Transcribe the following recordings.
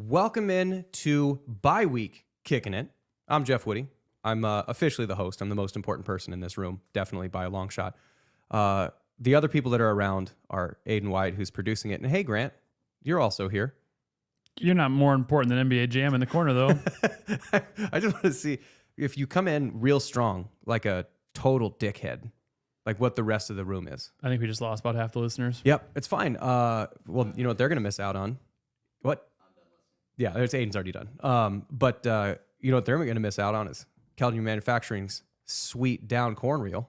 Welcome in to bye week Kickin' It. I'm Jeff Woody. I'm officially the host. I'm the most important person in this room, definitely by a long shot. The other people that are around are Aiden White, who's producing it. And hey, Grant, you're also here. You're not more important than NBA Jam in the corner, though. I just want to see if you come in real strong, like a total dickhead, like what the rest of the room is. I think we just lost about half the listeners. Yep, it's fine. Well, you know what they're going to miss out on? What? Yeah, there's Aiden's already done. But you know what they're going to miss out on is California Manufacturing's sweet down corn reel.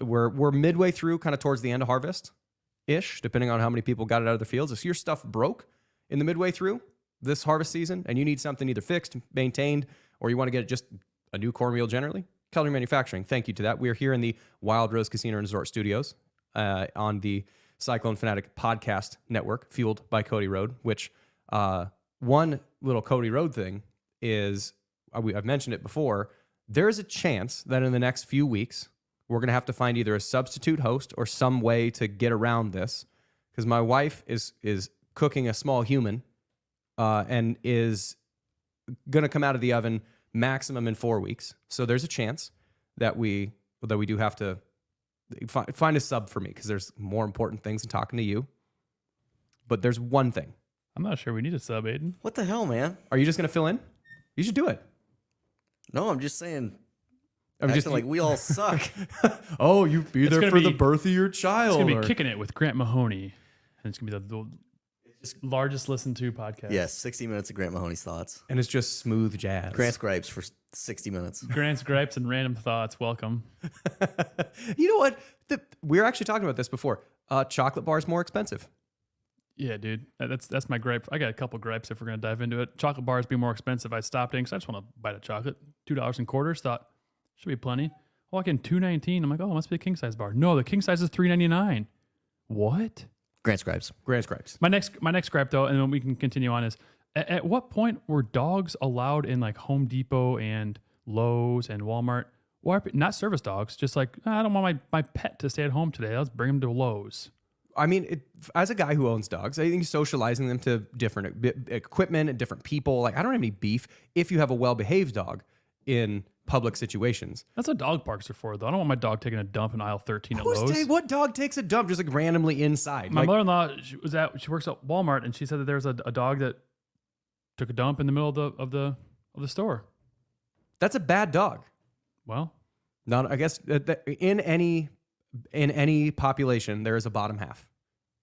We're midway through, kind of towards the end of harvest-ish, depending on how many people got it out of their fields. If your stuff broke in the midway through this harvest season and you need something either fixed, maintained, or you want to get just a new corn reel generally, California Manufacturing, thank you to that. We are here in the Wild Rose Casino and Resort Studios on the Cyclone Fanatic podcast network, fueled by Cody Road, which one little Cody Road thing is, I've mentioned it before, there's a chance that in the next few weeks, we're going to have to find either a substitute host or some way to get around this, because my wife is cooking a small human and is going to come out of the oven maximum in 4 weeks. So there's a chance that we do have to find a sub for me, because there's more important things than talking to you. But there's one thing. I'm not sure we need a sub, Aiden. What the hell, man? Are you just going to fill in? You should do it. No, I'm just saying. I'm just like we all suck. Oh, you be there for the birth of your child. It's going to be Kicking It with Grant Mahoney. And it's going to be the largest listened to podcast. Yes, 60 minutes of Grant Mahoney's thoughts. And it's just smooth jazz. Grant's gripes for 60 minutes. Grant's gripes and random thoughts. Welcome. You know what? We were actually talking about this before. Chocolate bar is more expensive. Yeah, dude. That's my gripe. I got a couple gripes if we're going to dive into it. Chocolate bars be more expensive. I stopped in because I just want to bite a chocolate. $2.25. Thought, should be plenty. I walk in $2.19. I'm like, oh, it must be a king size bar. No, the king size is $3.99. What? Grant's gripes. Grant's gripes. My next gripe, though, and then we can continue on, is at what point were dogs allowed in like Home Depot and Lowe's and Walmart? Or not service dogs, just like, I don't want my pet to stay at home today. Let's bring him to Lowe's. I mean, as a guy who owns dogs, I think socializing them to different equipment and different people, like I don't have any beef if you have a well-behaved dog in public situations. That's what dog parks are for, though. I don't want my dog taking a dump in aisle 13 at Lowe's. What dog takes a dump just like randomly inside? My mother-in-law, she works at Walmart, and she said that there's a dog that took a dump in the middle of the store. That's a bad dog. Well, not I guess in any population there is a bottom half,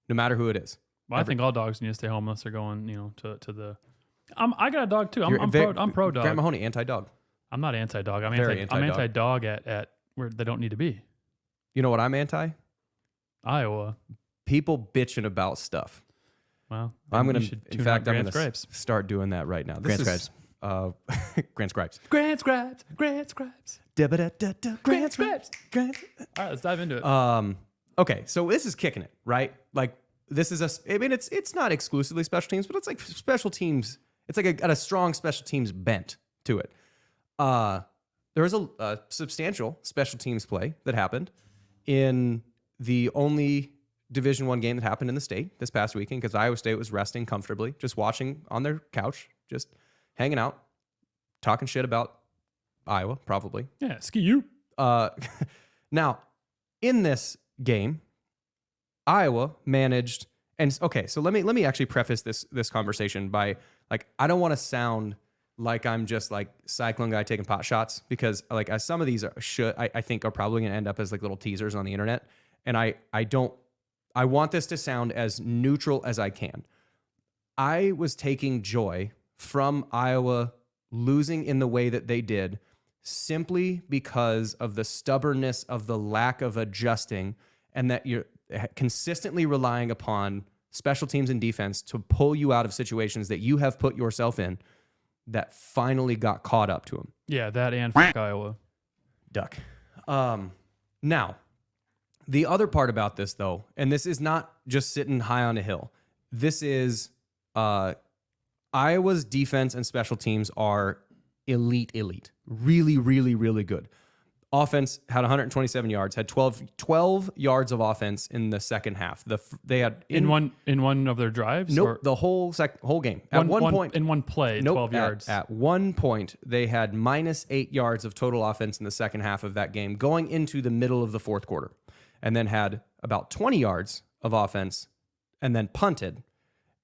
no matter who it is. Well, I think all dogs need to stay home unless they're going, to the. I got a dog too. I'm pro dog. Grant Mahoney, anti-dog. I'm not anti-dog. I'm anti-dog. anti-dog at where they don't need to be. You know what I'm anti? Iowa. People bitching about stuff. Well, I'm going to start doing that right now. Grant's gripes. Grant's gripes. Grant's gripes. Grant's gripes. Grant's gripes. All right, let's dive into it. Okay, so this is Kicking It, right? Like this is it's not exclusively special teams, but it's like special teams. It's like got a strong special teams bent to it. There was a substantial special teams play that happened in the only Division I game that happened in the state this past weekend, because Iowa State was resting comfortably, just watching on their couch, just hanging out, talking shit about Iowa, probably. Yeah, ski you. Now, in this game, Iowa managed, and okay, so let me actually preface this conversation by, like, I don't want to sound like I'm just like Cyclone guy taking pot shots, because like as some of these I think are probably going to end up as like little teasers on the internet, and I want this to sound as neutral as I can. I was taking joy from Iowa losing in the way that they did simply because of the stubbornness of the lack of adjusting, and that you're consistently relying upon special teams and defense to pull you out of situations that you have put yourself in that finally got caught up to them. Yeah, that and Iowa. Duck. Now, the other part about this, though, and this is not just sitting high on a hill. This is Iowa's defense and special teams are elite. Really, really, really good. Offense had 127 yards, had 12 yards of offense in the second half. They had in one of their drives. Nope, or the whole game. At one point, in one play, nope, 12 yards. At one point, they had -8 yards of total offense in the second half of that game, going into the middle of the fourth quarter, and then had about 20 yards of offense, and then punted,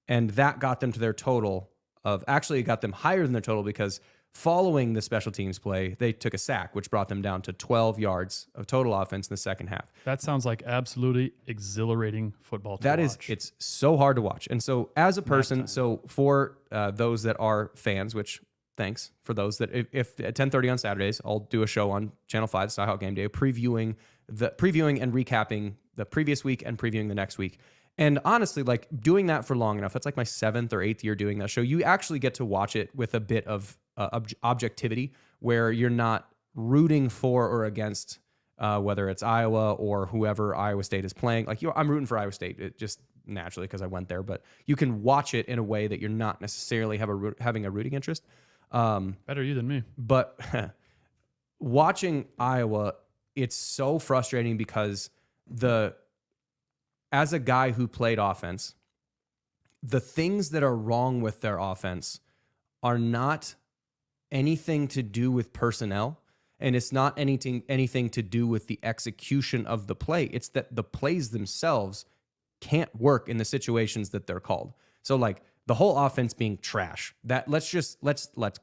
and that got them to their total of actually it got them higher than their total because following the special teams play, they took a sack, which brought them down to 12 yards of total offense in the second half. That sounds like absolutely exhilarating football to watch. It's so hard to watch. And so as a person, so for those that are fans, which thanks for those that if at 10:30 on Saturdays, I'll do a show on Channel 5, Style Game Day, previewing and recapping the previous week and previewing the next week. And honestly, like doing that for long enough, that's like my 7th or 8th year doing that show. You actually get to watch it with a bit of objectivity where you're not rooting for or against whether it's Iowa or whoever Iowa State is playing. Like I'm rooting for Iowa State just naturally because I went there, but you can watch it in a way that you're not necessarily having a rooting interest. Better you than me. But watching Iowa, it's so frustrating because as a guy who played offense, the things that are wrong with their offense are not anything to do with personnel, and it's not anything to do with the execution of the play. It's that the plays themselves can't work in the situations that they're called. So like the whole offense being trash. That let's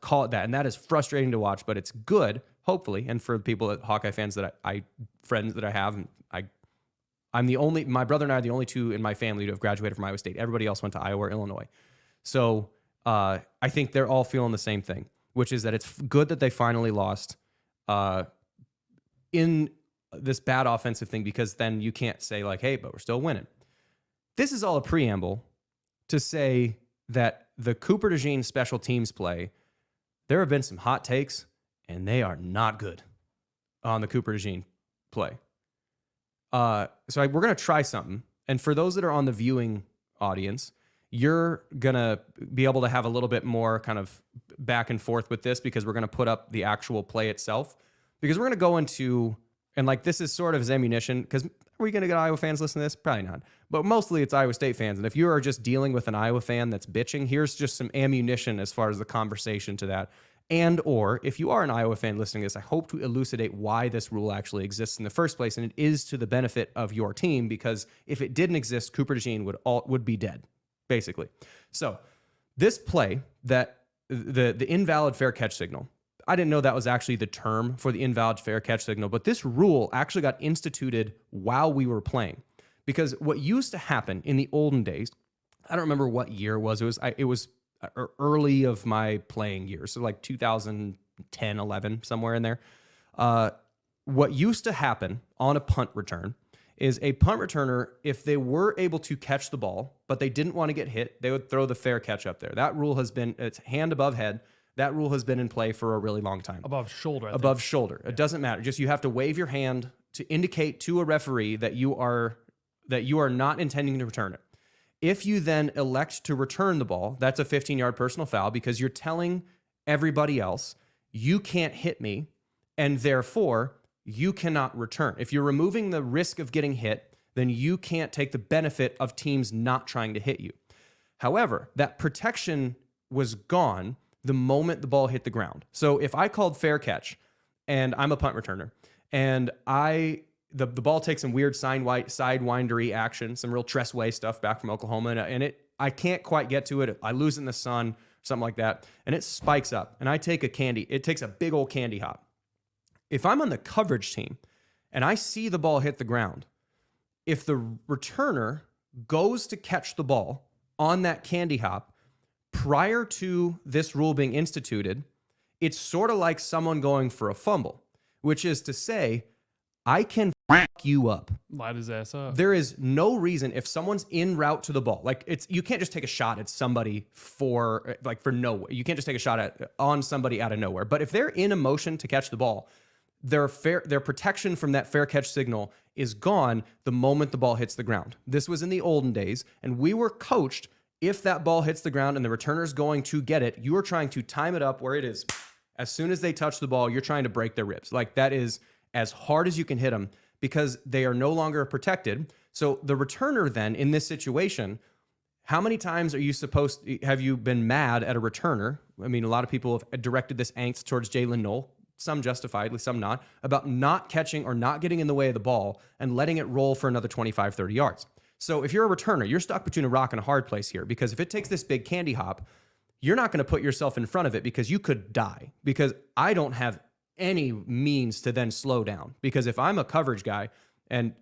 call it that. And that is frustrating to watch, but it's good, hopefully. And for people that Hawkeye fans that friends that I have, my brother and I are the only two in my family to have graduated from Iowa State. Everybody else went to Iowa or Illinois. So I think they're all feeling the same thing, which is that it's good that they finally lost in this bad offensive thing, because then you can't say like, hey, but we're still winning. This is all a preamble to say that the Cooper DeJean special teams play, there have been some hot takes, and they are not good on the Cooper DeJean play. So we're going to try something. And for those that are on the viewing audience, you're going to be able to have a little bit more kind of back and forth with this, because we're going to put up the actual play itself, because we're going to go into, and like this is sort of as ammunition, because are we going to get Iowa fans listening to this? Probably not. But mostly it's Iowa State fans. And if you are just dealing with an Iowa fan that's bitching, here's just some ammunition as far as the conversation to that. And or if you are an Iowa fan listening to this, I hope to elucidate why this rule actually exists in the first place. And it is to the benefit of your team, because if it didn't exist, Cooper DeJean would be dead, basically. So this play, that the invalid fair catch signal, I didn't know that was actually the term for the invalid fair catch signal, but this rule actually got instituted while we were playing. Because what used to happen in the olden days, I don't remember what year it was. It was early of my playing years, so like 2010, 11, somewhere in there. What used to happen on a punt return is a punt returner, if they were able to catch the ball, but they didn't want to get hit, they would throw the fair catch up there. That rule has been, it's hand above head. That rule has been in play for a really long time. Above shoulder, I think. Above shoulder. Yeah. It doesn't matter. Just you have to wave your hand to indicate to a referee that you are not intending to return it. If you then elect to return the ball, that's a 15-yard personal foul, because you're telling everybody else, you can't hit me, and therefore you cannot return. If you're removing the risk of getting hit, then you can't take the benefit of teams not trying to hit you. However, that protection was gone the moment the ball hit the ground. So if I called fair catch and I'm a punt returner, and the ball takes some weird sidewindery action, some real Tressway stuff back from Oklahoma, and I can't quite get to it. I lose it in the sun, something like that, and it spikes up, and I take it takes a big old candy hop. If I'm on the coverage team and I see the ball hit the ground, if the returner goes to catch the ball on that candy hop prior to this rule being instituted, it's sort of like someone going for a fumble, which is to say, I can fuck you up. Light his ass up. There is no reason, if someone's en route to the ball, like you can't just take a shot at somebody for nowhere. You can't just take a shot on somebody out of nowhere. But if they're in a motion to catch the ball, their protection from that fair catch signal is gone the moment the ball hits the ground. This was in the olden days, and we were coached, if that ball hits the ground and the returner's going to get it, you are trying to time it up where it is. As soon as they touch the ball, you're trying to break their ribs. Like that is as hard as you can hit them because they are no longer protected. So the returner then in this situation, how many times have you been mad at a returner? I mean, a lot of people have directed this angst towards Jalen Knoll, some justifiably, some not, about not catching or not getting in the way of the ball and letting it roll for another 25, 30 yards. So if you're a returner, you're stuck between a rock and a hard place here, because if it takes this big candy hop, you're not going to put yourself in front of it because you could die, because I don't have any means to then slow down. Because if I'm a coverage guy and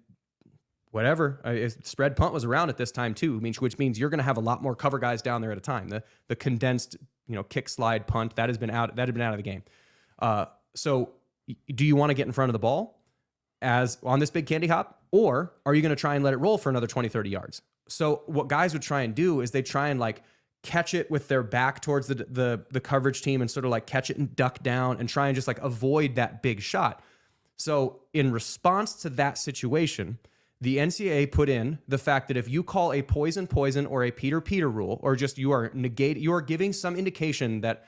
whatever, spread punt was around at this time too, which means you're going to have a lot more cover guys down there at a time. The condensed, kick slide punt that has been out of the game. So do you want to get in front of the ball as on this big candy hop, or are you going to try and let it roll for another 20, 30 yards? So what guys would try and do is they try and like catch it with their back towards the coverage team and sort of like catch it and duck down and try and just like avoid that big shot. So in response to that situation, the NCAA put in the fact that if you call a poison or a Peter rule, or just you are giving some indication that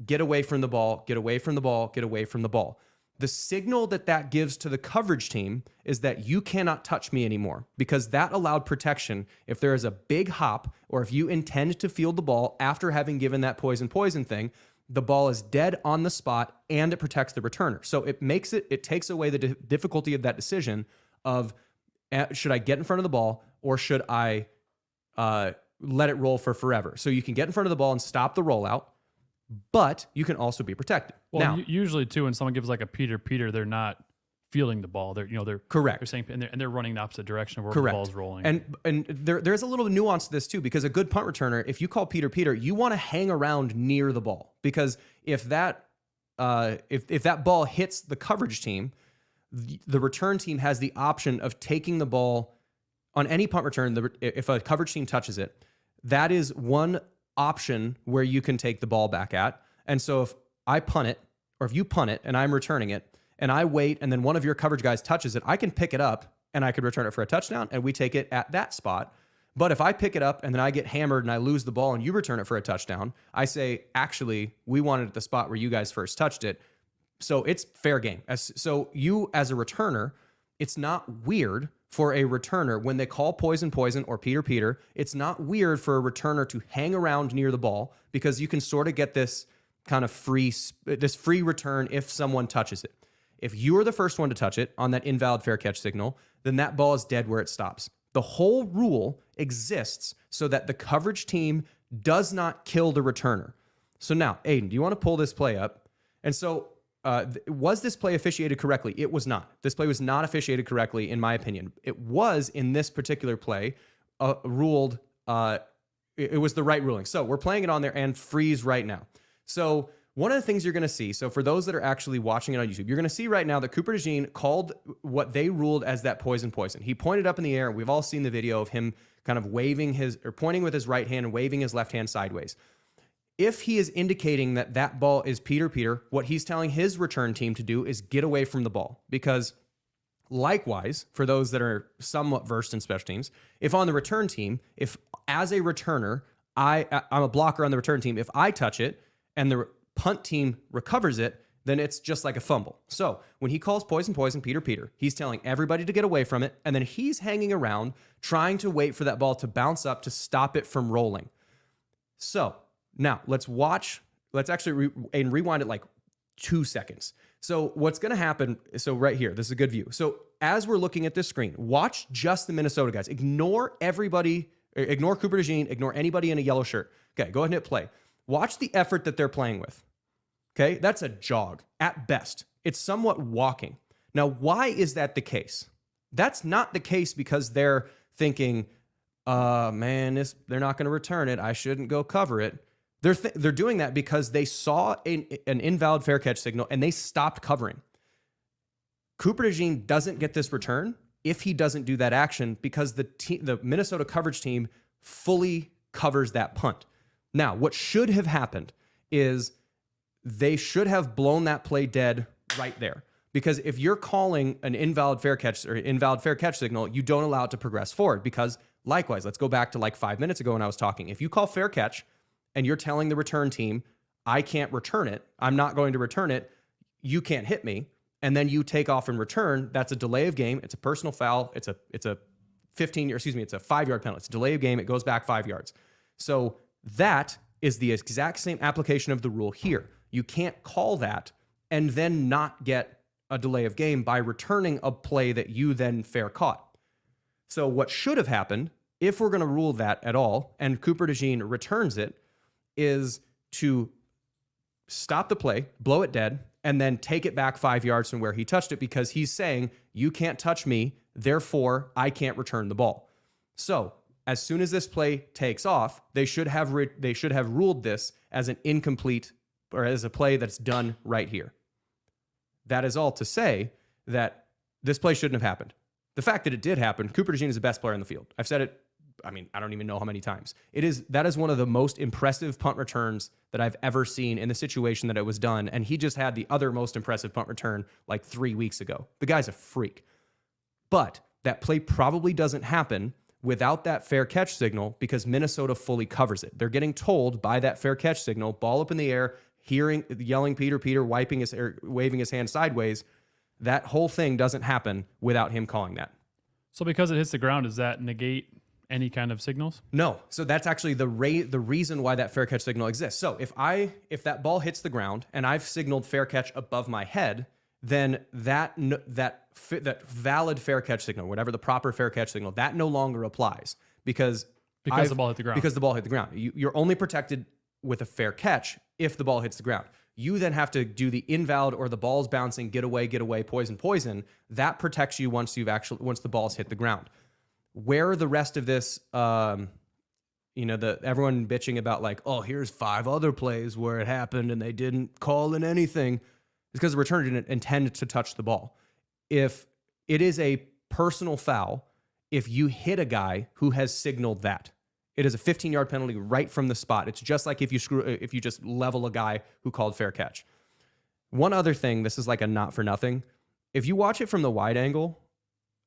get away from the ball, get away from the ball, get away from the ball. The signal that gives to the coverage team is that you cannot touch me anymore, because that allowed protection. If there is a big hop, or if you intend to field the ball after having given that poison thing, the ball is dead on the spot and it protects the returner. So it takes away the difficulty of that decision of, should I get in front of the ball or should I let it roll for forever? So you can get in front of the ball and stop the rollout, but you can also be protected. Well, now, usually too, when someone gives like a Peter, they're not fielding the ball. They're correct. They're saying, and they're running the opposite direction of where Correct. the ball's rolling. And there's a little nuance to this too, because a good punt returner, if you call Peter, you want to hang around near the ball, because if that ball hits the coverage team, the return team has the option of taking the ball on any punt return. If a coverage team touches it, that is one option where you can take the ball back at. And so if I punt it, or if you punt it and I'm returning it and I wait and then one of your coverage guys touches it, I can pick it up and I could return it for a touchdown and we take it at that spot. But if I pick it up and then I get hammered and I lose the ball and you return it for a touchdown, I say, actually, we wanted it at the spot where you guys first touched it. So it's fair game. So you as a returner, it's not weird for a returner when they call poison or Peter, it's not weird for a returner to hang around near the ball, because you can sort of get this kind of free return if someone touches it. If you're the first one to touch it on that invalid fair catch signal, then that ball is dead where it stops. The whole rule exists so that the coverage team does not kill the returner. So now, Aiden, do you want to pull this play up? And so was this play officiated correctly? It was not. This play was not officiated correctly, in my opinion. It was, in this particular play, ruled, it was the right ruling. So we're playing it on there and freeze right now. So one of the things you're going to see, so for those that are actually watching it on YouTube, you're going to see right now that Cooper DeJean called what they ruled as that poison. He pointed up in the air. We've all seen the video of him kind of pointing with his right hand and waving his left hand sideways. If he is indicating that that ball is Peter, what he's telling his return team to do is get away from the ball. Because likewise, for those that are somewhat versed in special teams, if on the return team, if as a returner, I'm a blocker on the return team, if I touch it and the punt team recovers it, then it's just like a fumble. So when he calls poison, Peter, he's telling everybody to get away from it, and then he's hanging around trying to wait for that ball to bounce up to stop it from rolling. So now let's actually rewind it like 2 seconds. So what's going to happen, so right here, this is a good view. So as we're looking at this screen, watch just the Minnesota guys. Ignore everybody, ignore Cooper DeJean, ignore anybody in a yellow shirt. Okay, go ahead and hit play. Watch the effort that they're playing with. Okay, that's a jog at best. It's somewhat walking. Now, why is that the case? That's not the case because they're thinking, they're not going to return it. I shouldn't go cover it. They're doing that because they saw an invalid fair catch signal and they stopped covering. Cooper DeJean doesn't get this return if he doesn't do that action, because the Minnesota coverage team fully covers that punt. Now, what should have happened is they should have blown that play dead right there. Because if you're calling an invalid fair catch or invalid fair catch signal, you don't allow it to progress forward. Because likewise, let's go back to like 5 minutes ago when I was talking. If you call fair catch and you're telling the return team, I can't return it, I'm not going to return it, you can't hit me, and then you take off and return, that's a delay of game. It's a personal foul. It's a 5-yard penalty. It's a delay of game. It goes back 5 yards. So that is the exact same application of the rule here. You can't call that and then not get a delay of game by returning a play that you then fair caught. So what should have happened, if we're going to rule that at all, and Cooper DeJean returns it, is to stop the play, blow it dead, and then take it back 5 yards from where he touched it, because he's saying, you can't touch me, therefore I can't return the ball. So as soon as this play takes off, they should have ruled this as an incomplete, or as a play that's done right here. That is all to say that this play shouldn't have happened. The fact that it did happen, Cooper DeJean is the best player in the field. I've said it, I don't even know how many times. That is one of the most impressive punt returns that I've ever seen in the situation that it was done. And he just had the other most impressive punt return like 3 weeks ago. The guy's a freak. But that play probably doesn't happen without that fair catch signal, because Minnesota fully covers it. They're getting told by that fair catch signal, ball up in the air, yelling Peter, waving his hand sideways. That whole thing doesn't happen without him calling that. So because it hits the ground, does that negate any kind of signals? No. So that's actually the reason why that fair catch signal exists. So if that ball hits the ground and I've signaled fair catch above my head, then that valid fair catch signal, whatever the proper fair catch signal, that no longer applies because the ball hit the ground. Because the ball hit the ground. You're only protected with a fair catch if the ball hits the ground. You then have to do the invalid or the ball's bouncing, get away, poison. That protects you once the ball's hit the ground. Where the rest of this, everyone bitching about like, oh, here's 5 other plays where it happened and they didn't call in anything, is because the returner didn't intend to touch the ball. If it is a personal foul, if you hit a guy who has signaled that, it is a 15-yard penalty right from the spot. It's just like if you just level a guy who called fair catch. One other thing, this is like a not for nothing. If you watch it from the wide angle,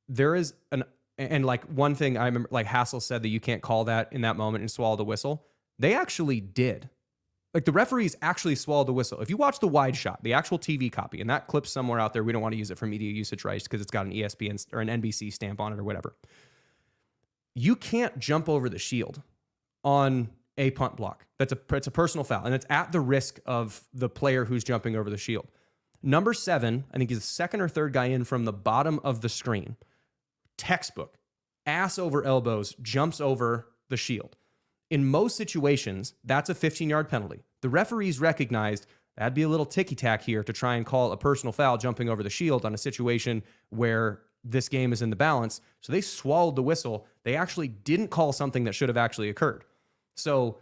there is one thing I remember, like Hassel said that you can't call that in that moment and swallow the whistle. They actually did. Like the referees actually swallowed the whistle. If you watch the wide shot, the actual TV copy, and that clip's somewhere out there, we don't want to use it for media usage rights because it's got an ESPN or an NBC stamp on it or whatever. You can't jump over the shield on a punt block. It's a personal foul, and it's at the risk of the player who's jumping over the shield. Number 7, I think he's the second or third guy in from the bottom of the screen. Textbook, ass over elbows, jumps over the shield. In most situations, that's a 15-yard penalty. The referees recognized that'd be a little ticky-tack here to try and call a personal foul jumping over the shield on a situation where this game is in the balance. So they swallowed the whistle. They actually didn't call something that should have actually occurred. So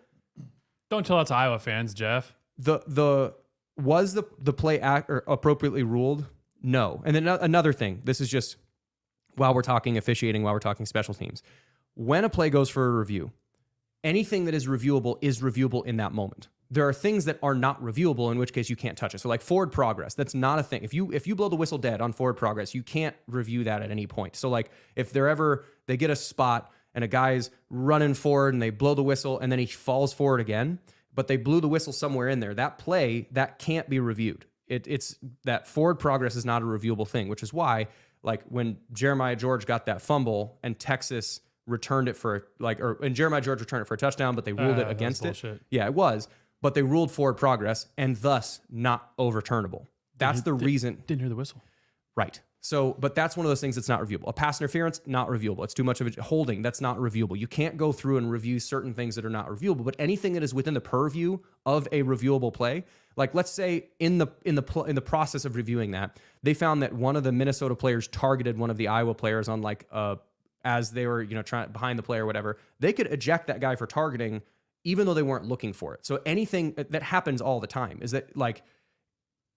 don't tell that to Iowa fans, Jeff. Was the play appropriately ruled? No. And then another thing, this is just while we're talking officiating, while we're talking special teams. When a play goes for a review, anything that is reviewable in that moment. There are things that are not reviewable, in which case you can't touch it. So like forward progress, that's not a thing. If you blow the whistle dead on forward progress, you can't review that at any point. So like if they get a spot and a guy's running forward and they blow the whistle and then he falls forward again, but they blew the whistle somewhere in there, that play, that can't be reviewed. It's that forward progress is not a reviewable thing, which is why like when Jeremiah George got that fumble and Texas returned it and Jeremiah George returned it for a touchdown, but they ruled it against it. Yeah, it was. But they ruled forward progress and thus not overturnable. That's the reason. Didn't hear the whistle. Right. So, but that's one of those things that's not reviewable. A pass interference, not reviewable. It's too much of a holding. That's not reviewable. You can't go through and review certain things that are not reviewable, but anything that is within the purview of a reviewable play, like let's say in the process of reviewing that, they found that one of the Minnesota players targeted one of the Iowa players on as they were, trying behind the play or whatever. They could eject that guy for targeting even though they weren't looking for it. So anything that happens all the time is that like,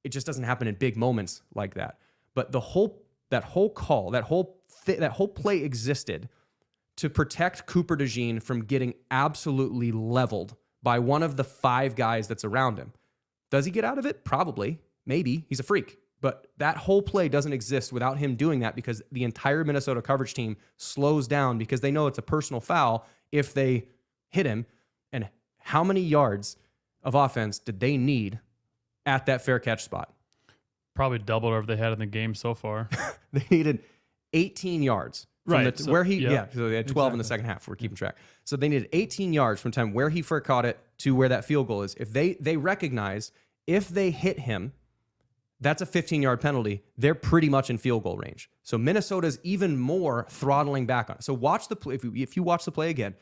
it just doesn't happen in big moments like that. But that whole play existed to protect Cooper DeJean from getting absolutely leveled by one of the 5 guys that's around him. Does he get out of it? Probably. Maybe. He's a freak. But that whole play doesn't exist without him doing that, because the entire Minnesota coverage team slows down because they know it's a personal foul if they hit him. And how many yards of offense did they need at that fair catch spot? Probably double whatever they had in the game so far. They needed 18 yards from Right, the, so- where he yeah, so they had 12 in the exactly. second half. We're keeping track. So they needed 18 yards from time where he first caught it to where that field goal is. If they recognize if they hit him, that's a 15-yard penalty. They're pretty much in field goal range. So Minnesota's even more throttling back on it. So watch the play. If you watch the play again,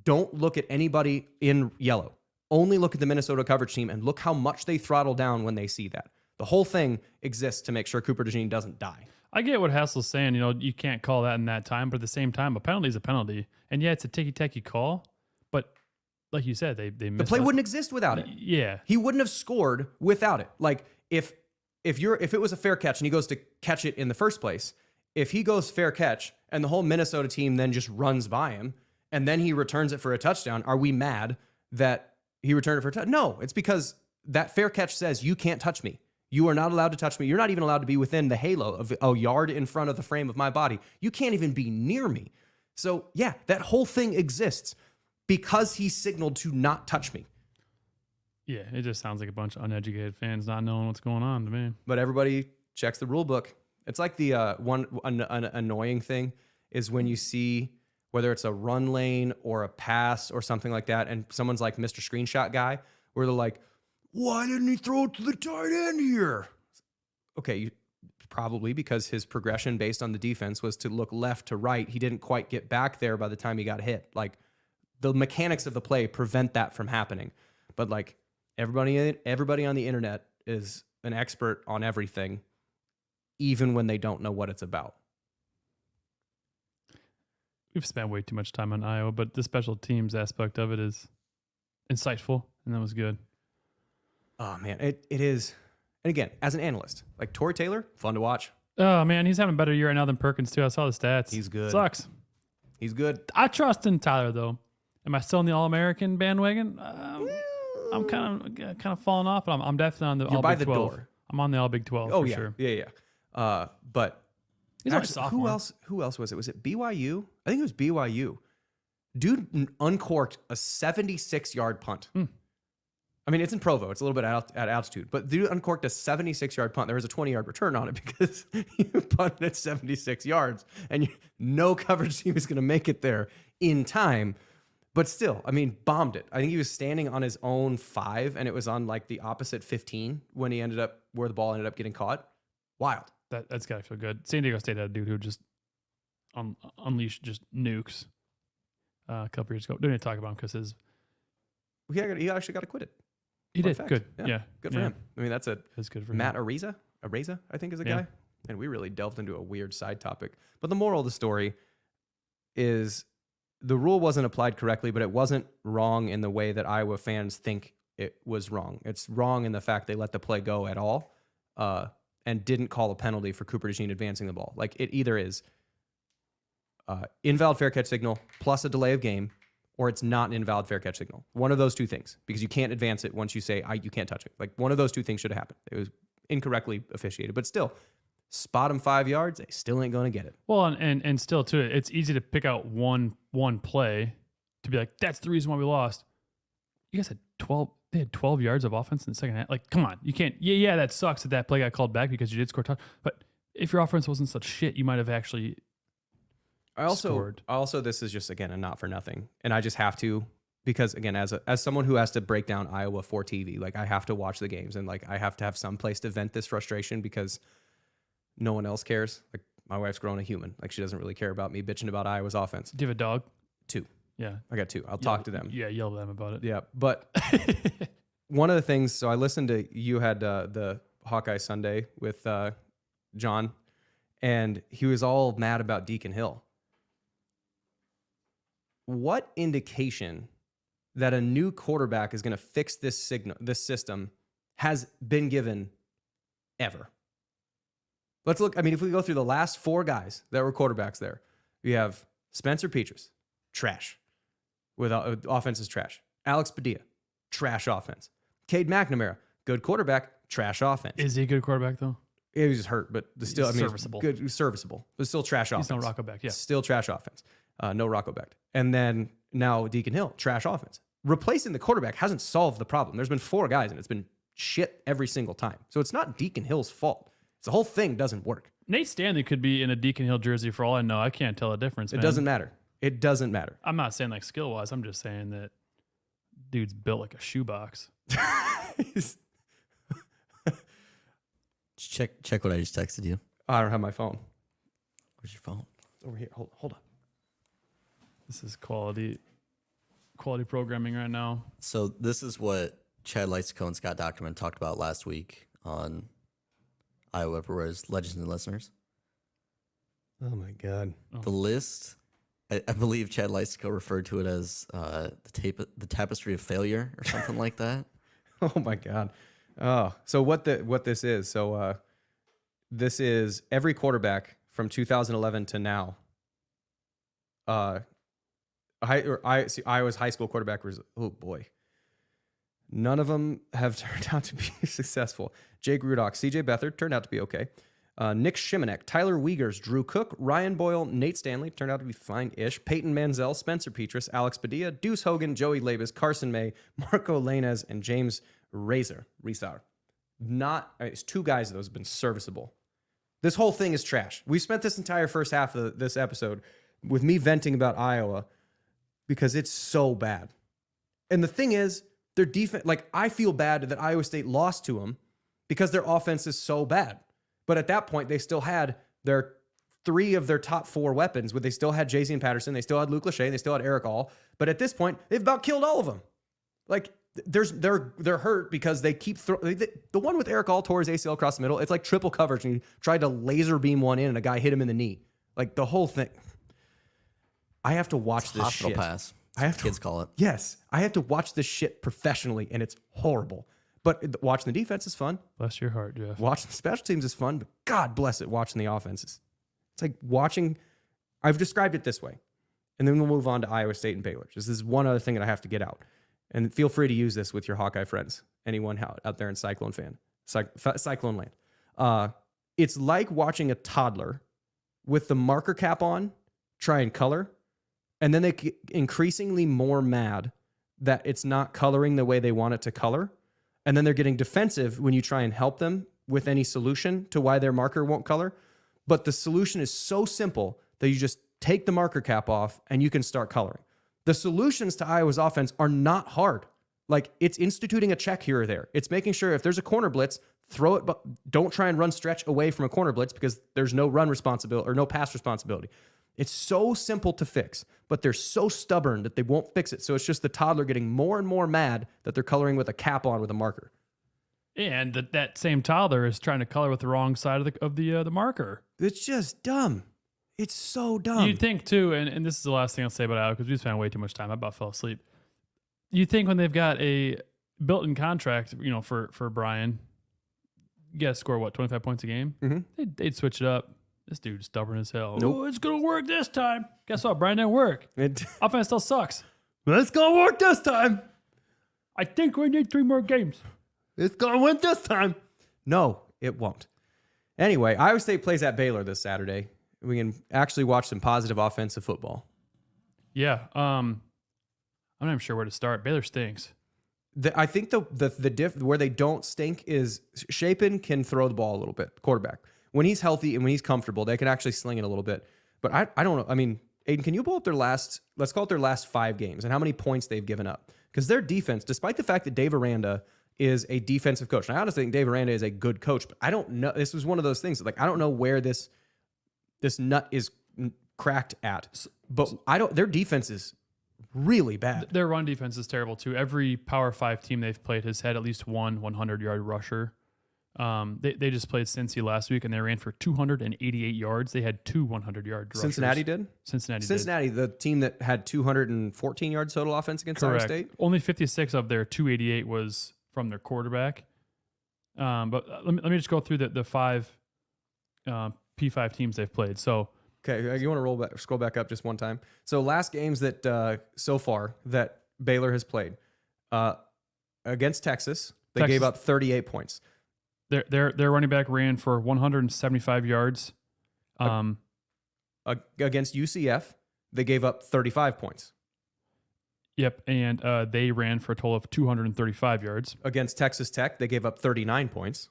don't look at anybody in yellow. Only look at the Minnesota coverage team and look how much they throttle down when they see that. The whole thing exists to make sure Cooper DeJean doesn't die. I get what Hassel's saying. You can't call that in that time, but at the same time, a penalty is a penalty. And yeah, it's a ticky-tacky call, but like you said, they The missed play out. wouldn't exist without it. Yeah. He wouldn't have scored without it. Like if it was a fair catch and he goes to catch it in the first place, if he goes fair catch and the whole Minnesota team then just runs by him and then he returns it for a touchdown, are we mad that he returned it for a touchdown? No, it's because that fair catch says you can't touch me. You are not allowed to touch me. You're not even allowed to be within the halo of a yard in front of the frame of my body. You can't even be near me. So yeah, that whole thing exists because he signaled to not touch me. Yeah, it just sounds like a bunch of uneducated fans not knowing what's going on to me. But everybody checks the rule book. It's like the an annoying thing is when you see whether it's a run lane or a pass or something like that, and someone's like Mr. Screenshot guy, where they're like, why didn't he throw it to the tight end here? Okay, probably because his progression based on the defense was to look left to right. He didn't quite get back there by the time he got hit. Like the mechanics of the play prevent that from happening. But like everybody on the internet is an expert on everything, even when they don't know what it's about. We've spent way too much time on Iowa, but the special teams aspect of it is insightful, and that was good. Oh man, it is. And again, as an analyst, like Torrey Taylor, fun to watch. Oh, man, he's having a better year right now than Perkins, too. I saw the stats. He's good. Sucks. He's good. I trust in Tyler, though. Am I still in the All-American bandwagon? I'm kind of falling off, but I'm definitely on the You're All by Big the 12. door. I'm on the All Big 12 Oh for yeah, sure. yeah. But He's only a actually, sophomore. Who else was it? Was it BYU? I think it was BYU. Dude uncorked a 76-yard punt. I mean, it's in Provo. It's a little bit at altitude. But dude uncorked a 76-yard punt. There was a 20-yard return on it because you punted at 76 yards. And no coverage team is going to make it there in time. But still, I mean, bombed it. I think he was standing on his own 5, and it was on like the opposite 15 when he ended up where the ball ended up getting caught. Wild. That's got to feel good. San Diego State had a dude who just unleashed just nukes a couple years ago. Don't need to talk about him because He actually got acquitted. he Fun did fact. good. Yeah. Yeah, Good for him. I mean, that's It's good for Matt him. Ariza, I think is a Yeah. guy. And we really delved into a weird side topic. But the moral of the story is the rule wasn't applied correctly, but it wasn't wrong in the way that Iowa fans think it was wrong. It's wrong in the fact they let the play go at all and didn't call a penalty for Cooper DeJean advancing the ball. Like it either is invalid fair catch signal plus a delay of game, or it's not an invalid fair catch signal. One of those two things, because you can't advance it once you say, you can't touch me. Like one of those two things should have happened. It was incorrectly officiated, but still, spot them 5 yards, they still ain't going to get it. Well, and still too, it's easy to pick out one play to be like, that's the reason why we lost. You guys had 12. They had 12 yards of offense in the second half. Like, come on, you can't. Yeah, that sucks that play got called back because you did score a touchdown. But if your offense wasn't such shit, you might have actually. Also, this is just again a not for nothing, and I just have to because again, as someone who has to break down Iowa for TV, like I have to watch the games and like I have to have some place to vent this frustration because no one else cares. Like my wife's grown a human, like she doesn't really care about me bitching about Iowa's offense. Do you have a dog? 2. Yeah, I got 2. I'll talk to them. Yeah, yell at them about it. Yeah, but one of the things. So I listened to you had the Hawkeye Sunday with John, and he was all mad about Deacon Hill. What indication that a new quarterback is going to fix this system has been given ever? Let's look. I mean, if we go through the last 4 guys that were quarterbacks there, we have Spencer Petras, trash. With offense is trash. Alex Padilla, trash offense. Cade McNamara, good quarterback, trash offense. Is he a good quarterback though? He was just hurt, but still, I mean, serviceable. Good, serviceable, but still trash offense. He's no Rocco back. Yeah, Still trash offense. No Rocco Becht. And then now Deacon Hill, trash offense. Replacing the quarterback hasn't solved the problem. There's been 4 guys, and it's been shit every single time. So it's not Deacon Hill's fault. The whole thing doesn't work. Nate Stanley could be in a Deacon Hill jersey for all I know. I can't tell a difference, It man. doesn't matter. It doesn't matter. I'm not saying like skill-wise. I'm just saying that dude's built like a shoebox. Check what I just texted you. I don't have my phone. Where's your phone? It's over here. Hold on. This is quality programming right now. So this is what Chad Leisico and Scott Dockerman talked about last week on Iowa Everywhere's Legends and Listeners. Oh my God. The list, I believe Chad Leisico referred to it as the tapestry of failure or something like that. Oh my God. Oh, so what this is? So this is every quarterback from 2011 to now. Iowa's high school quarterback was, oh boy. None of them have turned out to be successful. Jake Rudock, CJ Beathard turned out to be okay. Nick Shimonek, Tyler Wiegers, Drew Cook, Ryan Boyle, Nate Stanley turned out to be fine-ish. Peyton Manziel, Spencer Petras, Alex Padilla, Deuce Hogan, Joey Labus, Carson May, Marco Lainez, and James Razor. It's two guys that have been serviceable. This whole thing is trash. We spent this entire first half of this episode with me venting about Iowa because it's so bad. And the thing is, their defense, like, I feel bad that Iowa State lost to them because their offense is so bad. But at that point, they still had their three of their top four weapons. They still had Jaycee Patterson, they still had Luke Lachey, they still had Eric All. But at this point, they've about killed all of them. Like, they're hurt because they keep throwing. The one with Eric All tore his ACL across the middle. It's like triple coverage, and he tried to laser beam one in, and a guy hit him in the knee. Like, the whole thing. I have to watch this Hospital shit. pass. Kids call it. Yes, I have to watch this shit professionally, and it's horrible. But watching the defense is fun. Bless your heart, Jeff. Watching the special teams is fun, but God bless it, watching the offenses. It's like watching. I've described it this way, and then we'll move on to Iowa State and Baylor. This is one other thing that I have to get out. And feel free to use this with your Hawkeye friends, anyone out there in Cyclone land. It's like watching a toddler with the marker cap on try and color, and then they get increasingly more mad that it's not coloring the way they want it to color, and then they're getting defensive when you try and help them with any solution to why their marker won't color. But the solution is so simple that you just take the marker cap off and you can start coloring. The solutions to Iowa's offense are not hard. Like, it's instituting a check here or there. It's making sure if there's a corner blitz, throw it, but don't try and run stretch away from a corner blitz because there's no run responsibility or no pass responsibility. It's so simple to fix, but they're so stubborn that they won't fix it. So it's just the toddler getting more and more mad that they're coloring with a cap on with a marker. And that same toddler is trying to color with the wrong side of the marker. It's just dumb. It's so dumb. You'd think too, and this is the last thing I'll say about Iowa because we spent way too much time. I about fell asleep. You think when they've got a built-in contract, for Brian, you got to score 25 points a game? Mm-hmm. They'd switch it up. This dude's stubborn as hell. Nope. Oh, it's gonna work this time. Guess what? Brian didn't work. Offense still sucks. It's gonna work this time. I think we need 3 more games. It's gonna win this time. No, it won't. Anyway, Iowa State plays at Baylor this Saturday. We can actually watch some positive offensive football. Yeah. I'm not even sure where to start. Baylor stinks. I think the diff where they don't stink is Chapin can throw the ball a little bit, quarterback. When he's healthy and when he's comfortable, they can actually sling it a little bit. But I don't know. I mean, Aiden, can you pull up let's call it their last 5 games and how many points they've given up? Because their defense, despite the fact that Dave Aranda is a defensive coach, and I honestly think Dave Aranda is a good coach, but I don't know. This was one of those things. Like, I don't know where this nut is cracked at. But their defense is really bad. Their run defense is terrible too. Every Power 5 team they've played has had at least one 100-yard rusher. They just played Cincy last week and they ran for 288 yards. They had 2 100-yard rushers. Cincinnati did? Cincinnati, the team that had 214 yards total offense against Iowa State? Only 56 of their 288 was from their quarterback. But let me just go through the 5 P5 teams they've played. So, okay, you want to scroll back up just one time? So last games that so far that Baylor has played against Texas, they gave up 38 points. Their running back ran for 175 yards. Against UCF, they gave up 35 points. Yep, and they ran for a total of 235 yards. Against Texas Tech, they gave up 39 points.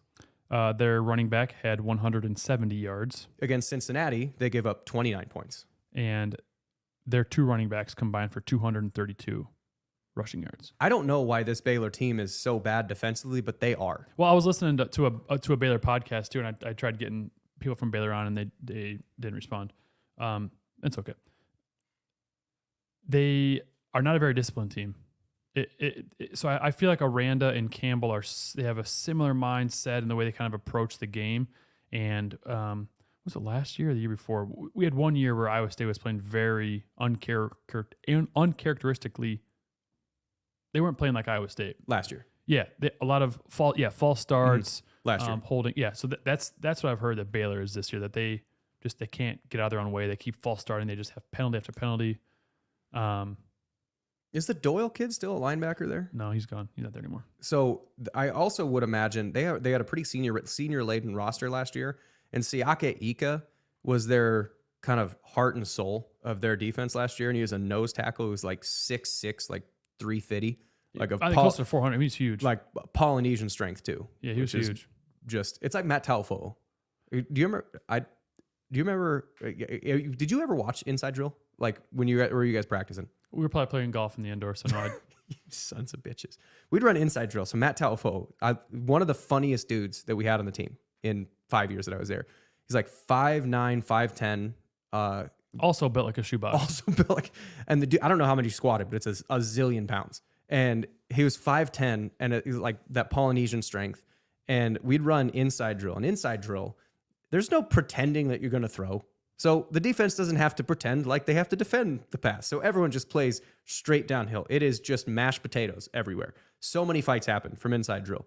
Their running back had 170 yards, Against Cincinnati, they gave up 29 points. and their 2 running backs combined for 232 rushing yards. I don't know why this Baylor team is so bad defensively, but they are. Well, I was listening to a Baylor podcast too, and I tried getting people from Baylor on, and they didn't respond. It's okay. They are not a very disciplined team. So I feel like Aranda and Campbell they have a similar mindset in the way they kind of approach the game. And was it last year or the year before? We had one year where Iowa State was playing very uncharacteristically. They weren't playing like Iowa State Last year. Yeah, a lot of false starts. Last year. Holding. Yeah, so that's what I've heard that Baylor is this year, that they can't get out of their own way. They keep false starting. They just have penalty after penalty. Is the Doyle kid still a linebacker there? No, he's gone. He's not there anymore. So I also would imagine they had a pretty senior laden roster last year, and Siaka Ika was their kind of heart and soul of their defense last year, and he was a nose tackle who was like 6'6", like 350, like I think close to 400. He's huge. like Polynesian strength too. Yeah, he was which is huge. Just it's like Matt Taufo. Do you remember? Did you ever watch Inside Drill? Like when were you guys practicing? We were probably playing golf in the indoor, so no, You sons of bitches. We'd run Inside Drill. So Matt Taufo, one of the funniest dudes that we had on the team in 5 years that I was there. He's like 5'9", 5'10", also built like a shoebox. also built like, and the dude, I don't know how much he squatted, but it's a zillion pounds. And he was 5'10", and it was like that Polynesian strength. And we'd run Inside Drill. And Inside Drill, there's no pretending that you're going to throw. So the defense doesn't have to pretend like they have to defend the pass. So everyone just plays straight downhill. It is just mashed potatoes everywhere. So many fights happen from Inside Drill.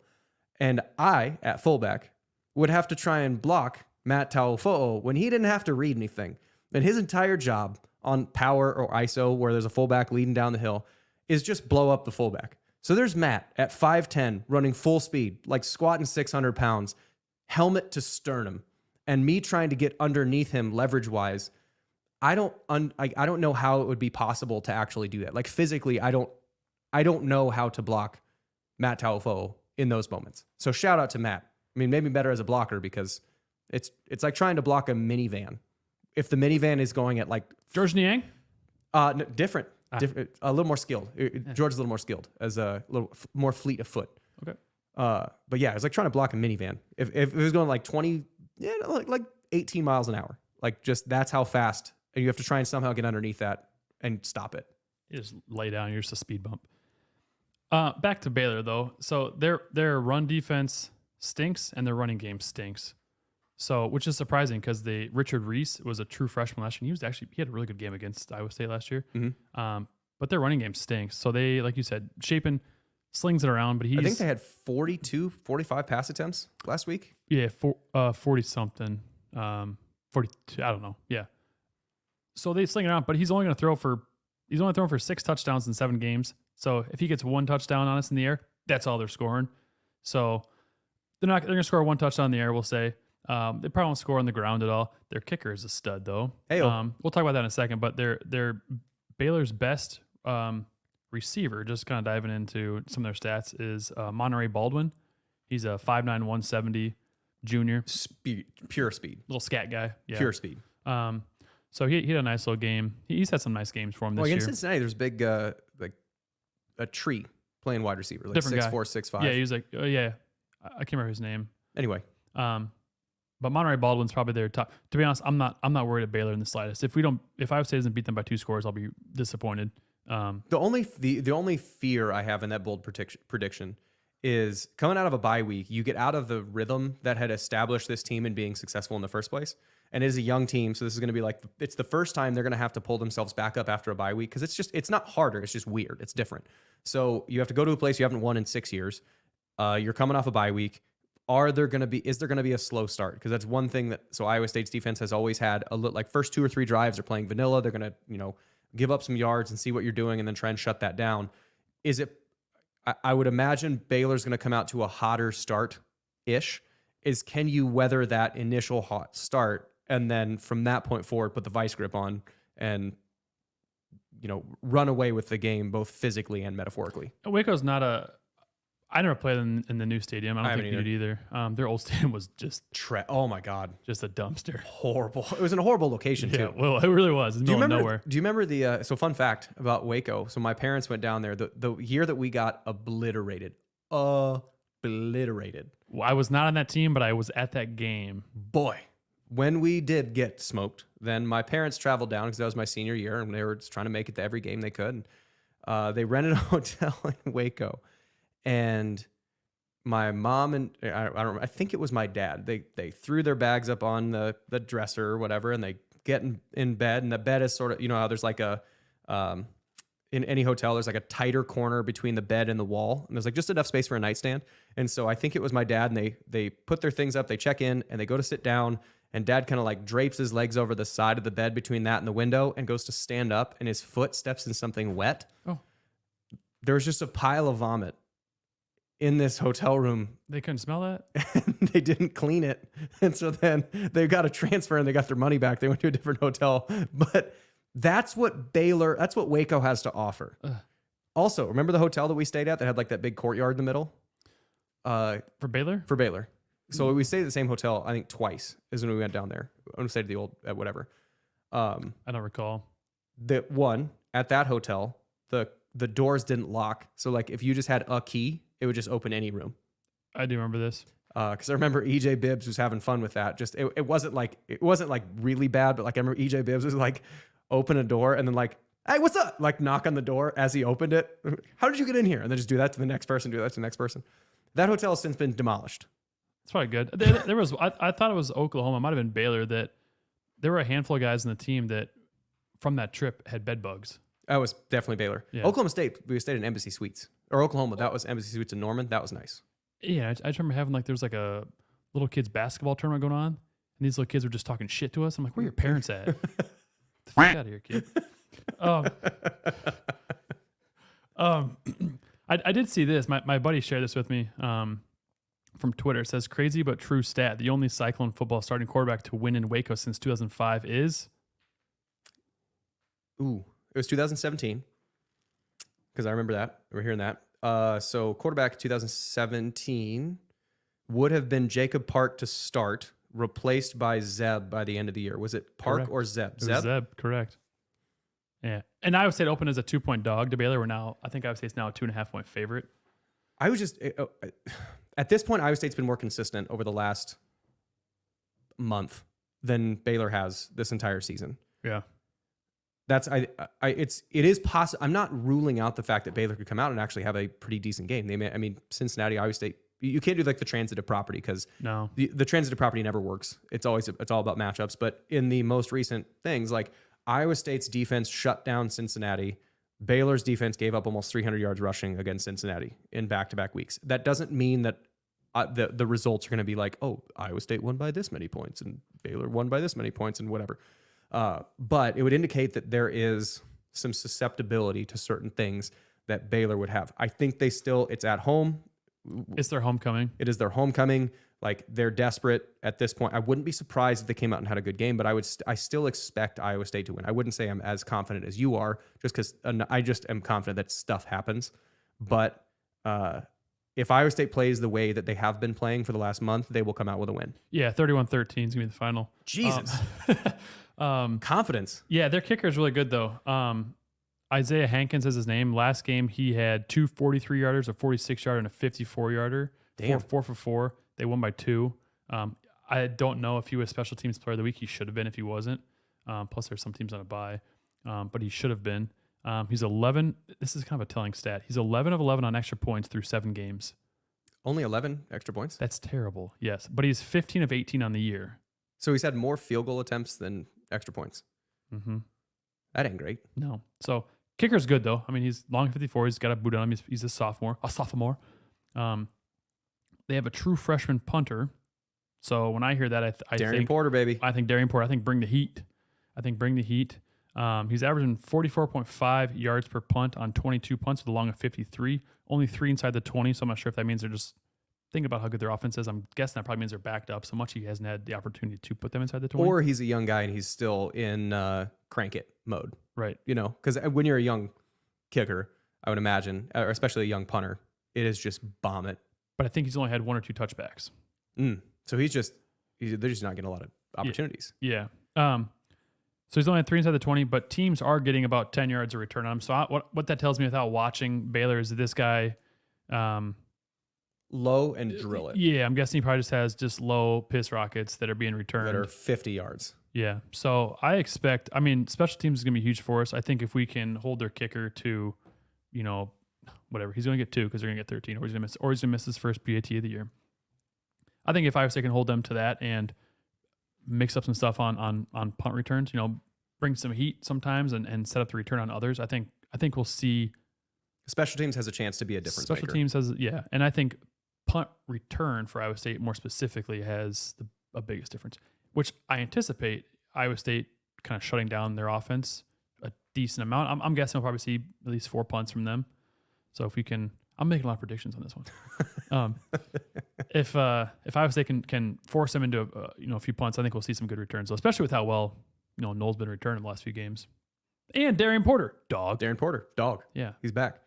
And I, at fullback, would have to try and block Matt Taufo when he didn't have to read anything. And his entire job on power or ISO, where there's a fullback leading down the hill, is just blow up the fullback. So there's Matt at 5'10", running full speed, like squatting 600 pounds, helmet to sternum. And me trying to get underneath him leverage-wise, I don't know how it would be possible to actually do that. Like physically, I don't know how to block Matt Taufo in those moments. So shout out to Matt. I mean, maybe better as a blocker because it's like trying to block a minivan. If the minivan is going at like George Niang? no, different, a little more skilled. George is a little more skilled as a little more fleet of foot. Okay. But yeah, it's like trying to block a minivan. If it was going like 20. Yeah, like 18 miles an hour. Like just that's how fast, and you have to try and somehow get underneath that and stop it. You just lay down. You're just a speed bump. Back to Baylor though. So their run defense stinks and their running game stinks. So which is surprising because Richard Reese was a true freshman last year. He had a really good game against Iowa State last year. Mm-hmm. But their running game stinks. So they, like you said, Shapen slings it around, but I think they had 45 pass attempts last week. Yeah, 40 something, 42. I don't know. Yeah. So they sling it around, but he's only throwing for 6 touchdowns in 7 games. So if he gets 1 touchdown on us in the air, that's all they're scoring. So they're going to score 1 touchdown in the air. We'll say they probably won't score on the ground at all. Their kicker is a stud though. Hey, we'll talk about that in a second. But they're Baylor's best receiver, just kind of diving into some of their stats, is Monterey Baldwin. He's a 5'9", 170 junior. Pure speed. Little scat guy. Yeah. Pure speed. So he had a nice little game. He's had some nice games for him this year. Against Cincinnati, there's big, like a tree playing wide receiver, like Different 6'4", guy. 6'5". Yeah, he was like, oh yeah, I can't remember his name. Anyway, but Monterey Baldwin's probably their top. To be honest, I'm not worried at Baylor in the slightest. If Iowa State doesn't beat them by 2 scores, I'll be disappointed. the only fear I have in that bold prediction is coming out of a bye week, you get out of the rhythm that had established this team in being successful in the first place. And it is a young team, so this is going to be like, it's the first time they're going to have to pull themselves back up after a bye week because it's not harder, it's just weird, it's different. So you have to go to a place you haven't won in 6 years. You're coming off a bye week. Is there going to be a slow start? Because that's one thing so Iowa State's defense has always had like first 2 or 3 drives they're playing vanilla. They're going to give up some yards and see what you're doing and then try and shut that down. I would imagine Baylor's going to come out to a hotter start-ish. Can you weather that initial hot start and then from that point forward put the vice grip on and run away with the game both physically and metaphorically? Waco's not I never played in the new stadium. I don't think you did either. Their old stadium was just Oh my God, just a dumpster. horrible. It was in a horrible location Yeah, too. well, it really was. In the middle of nowhere. Do you remember the? So fun fact about Waco. So my parents went down there the year that we got obliterated. Well, I was not on that team, but I was at that game. boy, when we did get smoked, then my parents traveled down because that was my senior year, and they were just trying to make it to every game they could. They rented a hotel in Waco, and my mom and I don't remember, I think it was my dad. They threw their bags up on the dresser or whatever, and they get in bed, and the bed is sort of, how there's like a in any hotel, there's like a tighter corner between the bed and the wall, and there's like just enough space for a nightstand. And so I think it was my dad, and they put their things up, they check in, and they go to sit down, and dad kind of like drapes his legs over the side of the bed between that and the window and goes to stand up, and his foot steps in something wet. Oh. There was just a pile of vomit in this hotel room. They couldn't smell that? And they didn't clean it. And so then they got a transfer and they got their money back. They went to a different hotel. But that's what Waco has to offer. Ugh. Also, remember the hotel that we stayed at that had like that big courtyard in the middle? For Baylor? For Baylor. So we stayed at the same hotel, I think twice is when we went down there. We stayed at the old, at whatever. I don't recall. The one at that hotel, the doors didn't lock. So like if you just had a key, it would just open any room. I do remember this. Because I remember EJ Bibbs was having fun with that. Just it wasn't like really bad, but like I remember EJ Bibbs was like open a door and then like, hey, what's up? Like knock on the door as he opened it. How did you get in here? And then just do that to the next person, do that to the next person. That hotel has since been demolished. It's probably good. There was I thought it was Oklahoma, it might have been Baylor, that there were a handful of guys in the team that from that trip had bed bugs. That was definitely Baylor. Yeah. Oklahoma State, we stayed in Embassy Suites. Or Oklahoma, that was Embassy Suites in Norman. That was nice. Yeah, I just remember having like there was like a little kids basketball tournament going on, and these little kids were just talking shit to us. I'm like, where are your parents at? Get the fuck out of here, kid. I did see this. My buddy shared this with me from Twitter. It says, crazy but true stat. The only Cyclone football starting quarterback to win in Waco since 2005 is? Ooh, it was 2017. Because I remember that. We're hearing that. So quarterback 2017 would have been Jacob Park to start, replaced by Zeb by the end of the year. Was it Park or Zeb? It was Zeb, correct. Yeah. And Iowa State opened as a 2-point dog to Baylor. I think Iowa State's now a 2.5-point favorite. I was just, at this point, Iowa State's been more consistent over the last month than Baylor has this entire season. Yeah. It is possible. I'm not ruling out the fact that Baylor could come out and actually have a pretty decent game. Cincinnati, Iowa State, you can't do like the transitive property because no, the transitive property never works. It's all about matchups. But in the most recent things, like Iowa State's defense shut down Cincinnati. Baylor's defense gave up almost 300 yards rushing against Cincinnati in back-to-back weeks. That doesn't mean that the results are going to be like, oh, Iowa State won by this many points and Baylor won by this many points and whatever. But it would indicate that there is some susceptibility to certain things that Baylor would have. I think it's at home. It's their homecoming. It is their homecoming. Like they're desperate at this point. I wouldn't be surprised if they came out and had a good game, but I still expect Iowa State to win. I wouldn't say I'm as confident as you are, just because I just am confident that stuff happens. But if Iowa State plays the way that they have been playing for the last month, they will come out with a win. Yeah, 31-13 is going to be the final. Jesus. Confidence. Yeah, their kicker is really good, though. Isaiah Hankins is his name. Last game, he had 2 43-yarders, a 46-yarder, and a 54-yarder. Damn. 4 for 4. They won by 2. I don't know if he was special teams player of the week. He should have been if he wasn't. Plus, there's some teams on a bye. But he should have been. He's 11. This is kind of a telling stat. He's 11 of 11 on extra points through 7 games. Only 11 extra points? That's terrible, yes. But he's 15 of 18 on the year. So he's had more field goal attempts than extra points. Mm-hmm. That ain't great. No. So kicker's good, though. I mean, he's long 54. He's got a boot on him. He's a sophomore. They have a true freshman punter. So when I hear that, I Darian think Porter, baby. I think Darian Porter. I think bring the heat. He's averaging 44.5 yards per punt on 22 punts with a long of 53. Only 3 inside the 20. So I'm not sure if that means they're just thinking about how good their offense is. I'm guessing that probably means they're backed up so much he hasn't had the opportunity to put them inside the 20. Or he's a young guy and he's still in crank it mode. Right. Because when you're a young kicker, I would imagine, or especially a young punter, it is just bomb it. But I think he's only had 1 or 2 touchbacks. So they're just not getting a lot of opportunities. Yeah. So he's only at 3 inside the 20, but teams are getting about 10 yards of return on him. So what that tells me without watching Baylor is that this guy, low and drill it. Yeah, I'm guessing he probably just low piss rockets that are being returned. That are 50 yards. Yeah. So I expect, special teams is going to be huge for us. I think if we can hold their kicker to, whatever, he's going to get 2 because they're going to get 13, or he's going to miss his first PAT of the year. I think if Iowa State can hold them to that and mix up some stuff on punt returns, bring some heat sometimes and set up the return on others, I think we'll see. Special teams has a chance to be a difference maker. Special teams has, and I think punt return for Iowa State more specifically has the biggest difference, which I anticipate Iowa State kind of shutting down their offense a decent amount. I'm guessing we'll probably see at least 4 punts from them. So if we can, I'm making a lot of predictions on this one. If Iowa State can force them into a few punts, I think we'll see some good returns, so especially with how well Noel's been returning the last few games. And Darren Porter, dog. Yeah, he's back.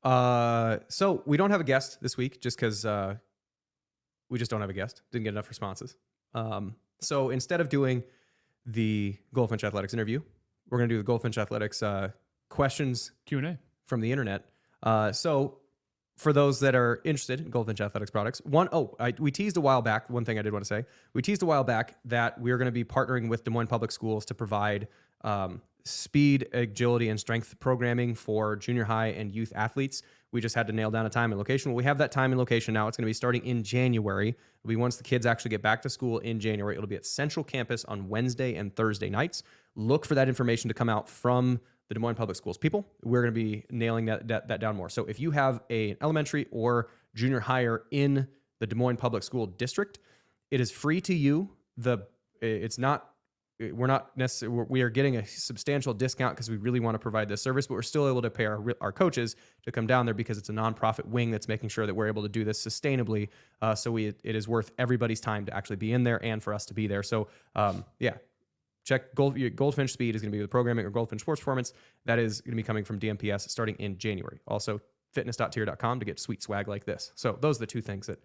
So we don't have a guest this week just because we just don't have a guest. Didn't get enough responses. So instead of doing the Goldfinch Athletics interview, we're going to do the Goldfinch Athletics questions Q&A from the internet. So for those that are interested in Goldfinch Athletics products, we teased a while back. One thing I did want to say, we teased a while back that we're going to be partnering with Des Moines Public Schools to provide speed, agility, and strength programming for junior high and youth athletes. We just had to nail down a time and location. Well, we have that time and location now. It's going to be starting in January. It'll be once the kids actually get back to school in January. It'll be at Central Campus on Wednesday and Thursday nights. Look for that information to come out from the Des Moines Public Schools people. We're going to be nailing that down more. So if you have an elementary or junior higher in the Des Moines Public School District, it is free to you. We are getting a substantial discount because we really want to provide this service, but we're still able to pay our coaches to come down there because it's a nonprofit wing that's making sure that we're able to do this sustainably. It is worth everybody's time to actually be in there and for us to be there. So check Goldfinch Speed is going to be the programming, or Goldfinch Sports Performance. That is going to be coming from DMPS starting in January. Also, fitness.tier.com to get sweet swag like this. So those are the 2 things that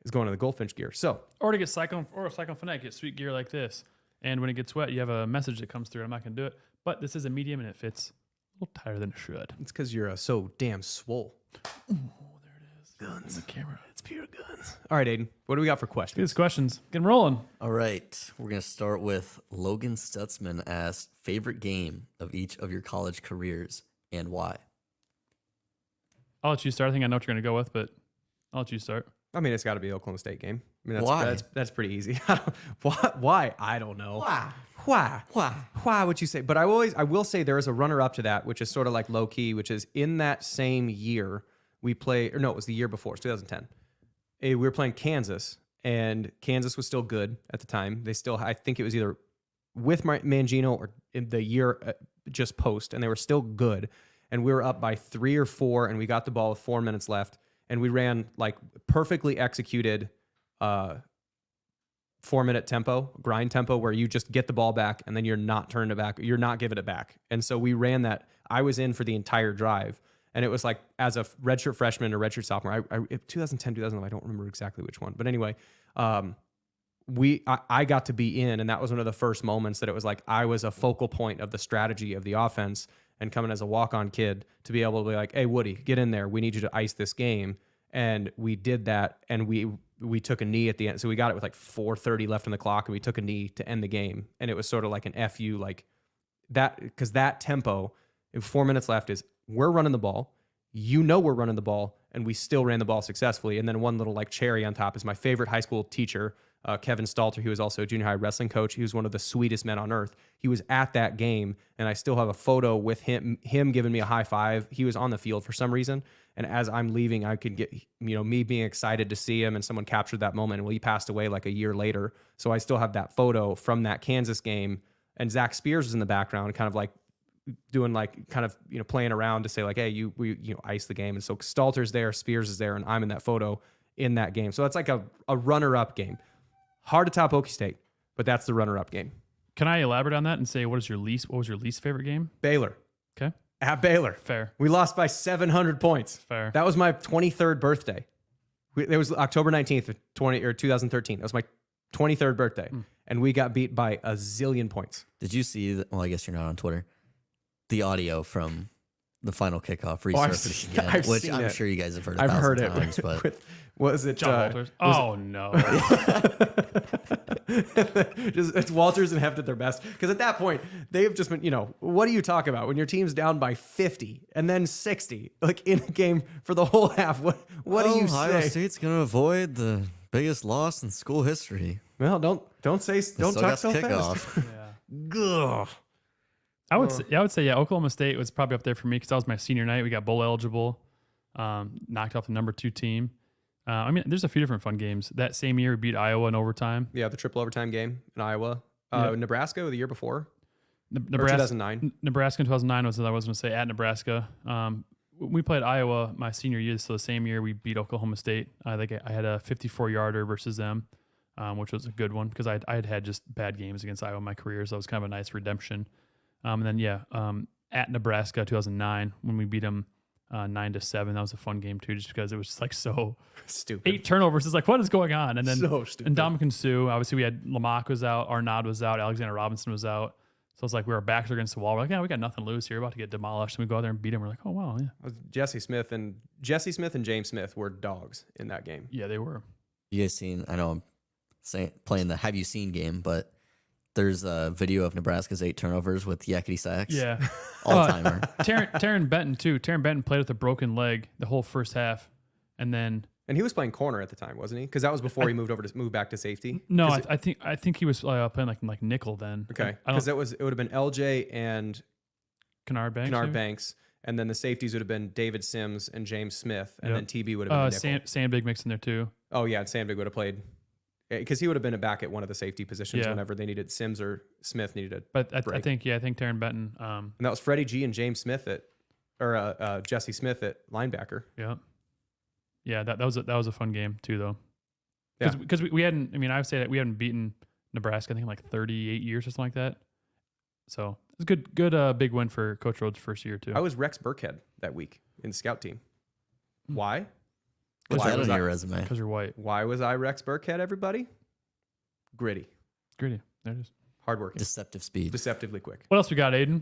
is going to the Goldfinch gear. So, or to get Cyclone Fanatic, get sweet gear like this. And when it gets wet, you have a message that comes through. I'm not going to do it, but this is a medium and it fits a little tighter than it should. It's because you're so damn swole. Oh, there it is. Guns. The camera. It's pure guns. All right, Aiden, what do we got for questions? Good questions. Get 'em rolling. All right. We're going to start with Logan Stutzman asked, favorite game of each of your college careers and why? I'll let you start. I think I know what you're going to go with, but I'll let you start. I mean, it's got to be the Oklahoma State game. I mean, Why? That's pretty easy. Why? I don't know. Why would you say? But I will say there is a runner-up to that, which is sort of like low-key, which is in that same year it was the year before. It's 2010. We were playing Kansas, and Kansas was still good at the time. I think it was either with Mangino or in the year just post, and they were still good. And we were up by 3 or 4, and we got the ball with 4 minutes left. And we ran like perfectly executed 4-minute grind tempo, where you just get the ball back and then you're not turning it back. You're not giving it back. And so we ran that. I was in for the entire drive. And it was like as a redshirt freshman or redshirt sophomore, 2010, 2011, I don't remember exactly which one. But anyway, I got to be in, and that was one of the first moments that it was like I was a focal point of the strategy of the offense. And coming as a walk-on kid to be able to be like, hey, Woody, get in there. We need you to ice this game. And we did that, and we took a knee at the end. So we got it with like 4:30 left on the clock, and we took a knee to end the game. And it was sort of like an FU, like that, because that tempo, 4 minutes left, is we're running the ball. We're running the ball, and we still ran the ball successfully. And then one little like cherry on top is my favorite high school teacher, Kevin Stalter. He was also a junior high wrestling coach. He was one of the sweetest men on earth. He was at that game, and I still have a photo with him giving me a high five. He was on the field for some reason, and as I'm leaving, I could get me being excited to see him, and someone captured that moment. Well, he passed away like a year later, so I still have that photo from that Kansas game. And Zach Spears was in the background, kind of like doing like kind of playing around to say like, hey, we ice the game. And so Stalter's there, Spears is there, and I'm in that photo in that game. So that's like a runner-up game. Hard to top Okie State, but that's the runner-up game. Can I elaborate on that and say what was your least favorite game? Baylor. Okay. at Baylor. Fair. We lost by 700 points. Fair. That was my 23rd birthday. It was October 19th, 2013. That was my 23rd birthday. And we got beat by a zillion points. Did you see, well, I guess you're not on Twitter, the audio from the final kickoff resurfaced again, I've which seen I'm it. sure you guys have heard I've heard it. times, but Was it John Walters. Oh, no. it's Walters and Heft at their best. Because at that point, they've just been, what do you talk about when your team's down by 50 and then 60, like in a game for the whole half? What do you Ohio say? State's going to avoid the biggest loss in school history. Well, don't talk Still so got fast. the kickoff. Yeah. Ugh. I would say, Oklahoma State was probably up there for me because that was my senior night. We got bowl eligible, knocked off the number 2 team. There's a few different fun games. That same year, we beat Iowa in overtime. Yeah, the triple overtime game in Iowa. Yeah. Nebraska the year before. Nebraska, 2009. Nebraska in 2009 was what I was going to say, at Nebraska. We played Iowa my senior year, so the same year we beat Oklahoma State. I think I had a 54-yarder versus them, which was a good one because I had just bad games against Iowa in my career, so it was kind of a nice redemption. And then, at Nebraska 2009 when we beat them 9-7, that was a fun game too, just because it was just like so stupid. 8 turnovers. It's like, what is going on? And then So stupid. and Dominican Sue, obviously we had Lamach was out, Arnaud was out, Alexander Robinson was out. So it's like our backs are against the wall. We're like, yeah, we got nothing to lose here. We're about to get demolished. And we go out there and beat them. We're like, oh wow, yeah. Jesse Smith and James Smith were dogs in that game. Yeah, they were. You guys seen, I know I'm playing the have you seen game, but there's a video of Nebraska's 8 turnovers with yakety sacks. Yeah. All-timer. Taryn Benton too. Taryn Benton played with a broken leg the whole first half. And he was playing corner at the time, wasn't he? Because that was before he moved back to safety. No, I think he was playing like nickel then. Okay, because it would have been LJ and Kennard Banks. Kennard maybe? Banks, and then the safeties would have been David Sims and James Smith, and then TB would have been nickel. Sandbig mixed in there too. Oh yeah, and Sandbig would have played because he would have been back at one of the safety positions Yeah. whenever they needed Sims or Smith needed a But I break. think Taryn Benton. And that was Freddie G and James Smith or Jesse Smith at linebacker. Yeah, that was a fun game too though. Yeah. Because we hadn't. I would say that we hadn't beaten Nebraska I think in like 38 years or something like that. So it's a good big win for Coach Rhodes' first year too. I was Rex Burkhead that week in scout team. Why? What's Why that was on I- your resume? Because you're white. Why was I Rex Burkhead, everybody? Gritty. Gritty. There it is. Hardworking. Deceptive speed. Deceptively quick. What else we got, Aiden?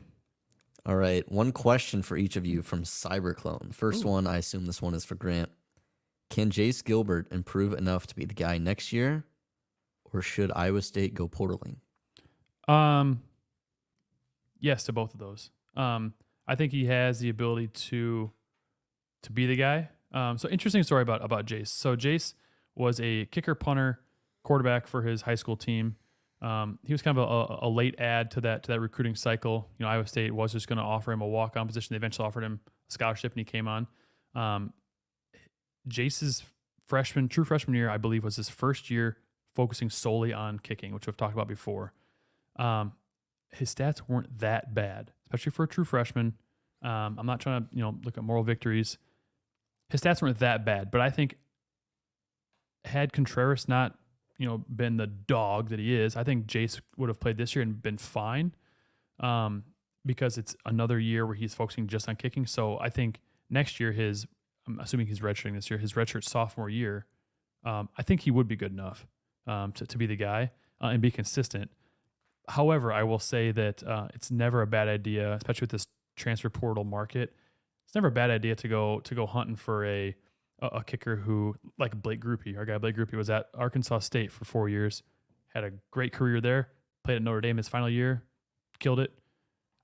All right. One question for each of you from Cyberclone. First one, I assume this one is for Grant. Can Jace Gilbert improve enough to be the guy next year, or should Iowa State go portaling? Yes to both of those. I think he has the ability to be the guy. So interesting story about Jace. So Jace was a kicker, punter, quarterback for his high school team. He was kind of a late add to that recruiting cycle. Iowa State was just going to offer him a walk-on position. They eventually offered him a scholarship, and he came on. Jace's true freshman year, I believe, was his first year focusing solely on kicking, which we've talked about before. His stats weren't that bad, especially for a true freshman. I'm not trying to look at moral victories. His stats weren't that bad, but I think had Contreras not been the dog that he is, I think Jace would have played this year and been fine, because it's another year where he's focusing just on kicking. So I think next year I'm assuming he's redshirting this year, his redshirt sophomore year, I think he would be good enough to be the guy and be consistent. However, I will say that it's never a bad idea, especially with this transfer portal market. It's never a bad idea to go hunting for a kicker who, like Blake Grupe. Our guy Blake Grupe was at Arkansas State for 4 years, had a great career there, played at Notre Dame his final year, killed it.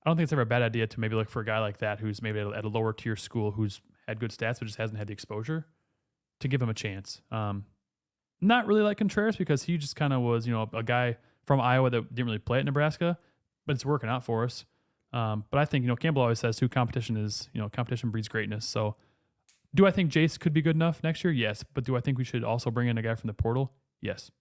I don't think it's ever a bad idea to maybe look for a guy like that who's maybe at a lower tier school who's had good stats but just hasn't had the exposure, to give him a chance. Not really like Contreras, because he just kind of was, a guy from Iowa that didn't really play at Nebraska, but it's working out for us. But I think, Campbell always says competition breeds greatness. So do I think Jace could be good enough next year? Yes. But do I think we should also bring in a guy from the portal? Yes.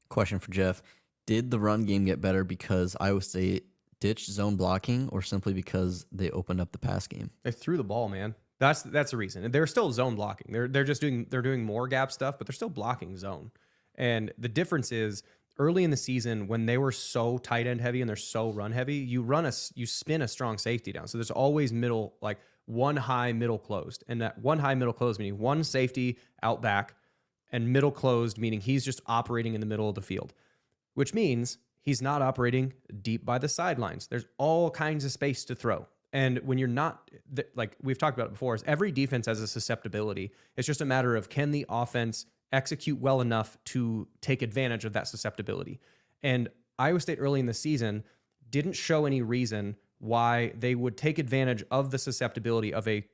Question for Jeff. Did the run game get better because Iowa State ditched zone blocking, or simply because they opened up the pass game? They threw the ball, man. That's the reason. And they're still zone blocking. They're doing more gap stuff, but they're still blocking zone. And the difference is early in the season when they were so tight end heavy and they're so run heavy, you spin a strong safety down. So there's always middle, like one high, middle closed. And that one high, middle closed meaning one safety out back, and middle closed meaning he's just operating in the middle of the field, which means he's not operating deep by the sidelines. There's all kinds of space to throw. And when you're not, like we've talked about it before, is every defense has a susceptibility. It's just a matter of, can the offense execute well enough to take advantage of that susceptibility? And Iowa State early in the season didn't show any reason why they would take advantage of the susceptibility of a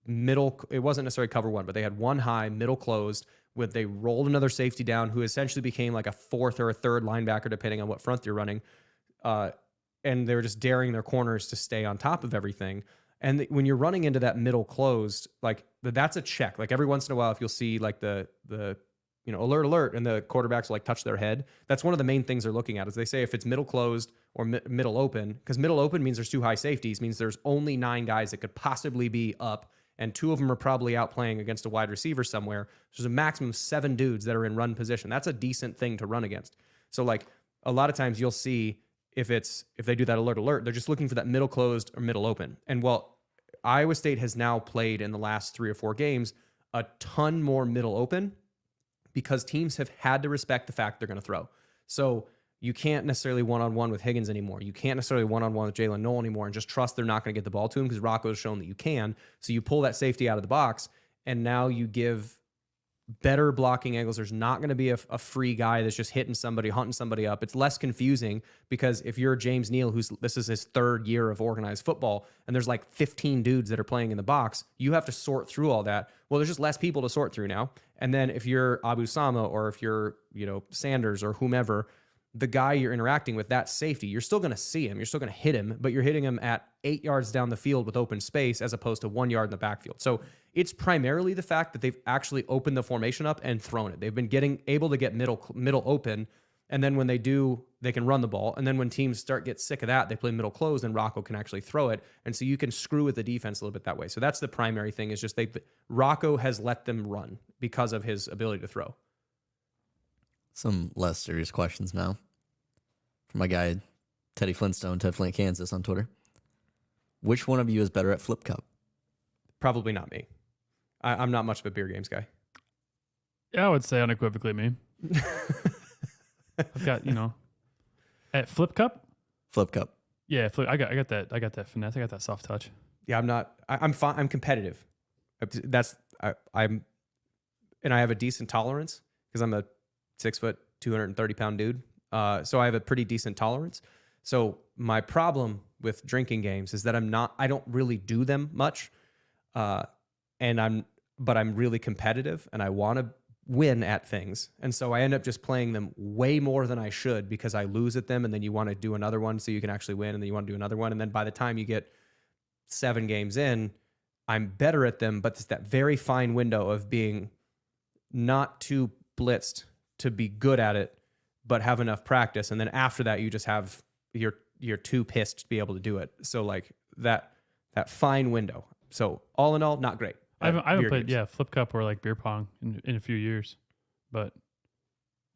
middle. It wasn't necessarily cover one, but they had one high, middle closed, with they rolled another safety down who essentially became like a fourth or a third linebacker, depending on what front you're running. And they were just daring their corners to stay on top of everything. And when you're running into that middle closed, like that's a check. Like every once in a while, if you'll see like the alert, and the quarterbacks will like touch their head. That's one of the main things they're looking at, is they say if it's middle closed or middle open, because middle open means there's two high safeties, means there's only 9 guys that could possibly be up, and 2 of them are probably out playing against a wide receiver somewhere. So there's a maximum of 7 dudes that are in run position. That's a decent thing to run against. So like a lot of times you'll see if they do that alert, they're just looking for that middle closed or middle open. And well, Iowa State has now played in the last 3 or 4 games a ton more middle open, because teams have had to respect the fact they're going to throw. So you can't necessarily one-on-one with Higgins anymore. You can't necessarily one-on-one with Jalen Noel anymore and just trust they're not going to get the ball to him, because Rocco has shown that you can. So you pull that safety out of the box, and now you give better blocking angles. There's not going to be a free guy that's just hitting somebody, hunting somebody up. It's less confusing, because if you're James Neal, this is his 3rd year of organized football, and there's like 15 dudes that are playing in the box, you have to sort through all that. Well, there's just less people to sort through now. And then if you're Abu Sama, or if you're, Sanders or whomever, the guy you're interacting with, that safety, you're still going to see him. You're still going to hit him, but you're hitting him at 8 yards down the field with open space, as opposed to 1 yard in the backfield. So it's primarily the fact that they've actually opened the formation up and thrown it. They've been able to get middle open. And then when they do, they can run the ball. And then when teams get sick of that, they play middle closed, and Rocco can actually throw it. And so you can screw with the defense a little bit that way. So that's the primary thing, is just Rocco has let them run because of his ability to throw. Some less serious questions now from my guy, Teddy Flintstone, Ted Flint, Kansas on Twitter. Which one of you is better at Flip Cup? Probably not me. I'm not much of a beer games guy. Yeah, I would say unequivocally me. I've got, at Flip Cup. Flip Cup. Yeah, I got that finesse. I got that soft touch. Yeah, I'm not. I'm fine. I'm competitive. I'm, and I have a decent tolerance, because I'm a 6 foot, 230 pound dude. So I have a pretty decent tolerance. So my problem with drinking games is that I don't really do them much. But I'm really competitive, and I want to win at things. And so I end up just playing them way more than I should, because I lose at them, and then you want to do another one so you can actually win, and then you want to do another one. And then by the time you get 7 games in, I'm better at them, but it's that very fine window of being not too blitzed to be good at it, but have enough practice. And then after that, you just have, you're too pissed to be able to do it. So like that fine window. So all in all, not great. I haven't played, Flip Cup or like beer pong in a few years. But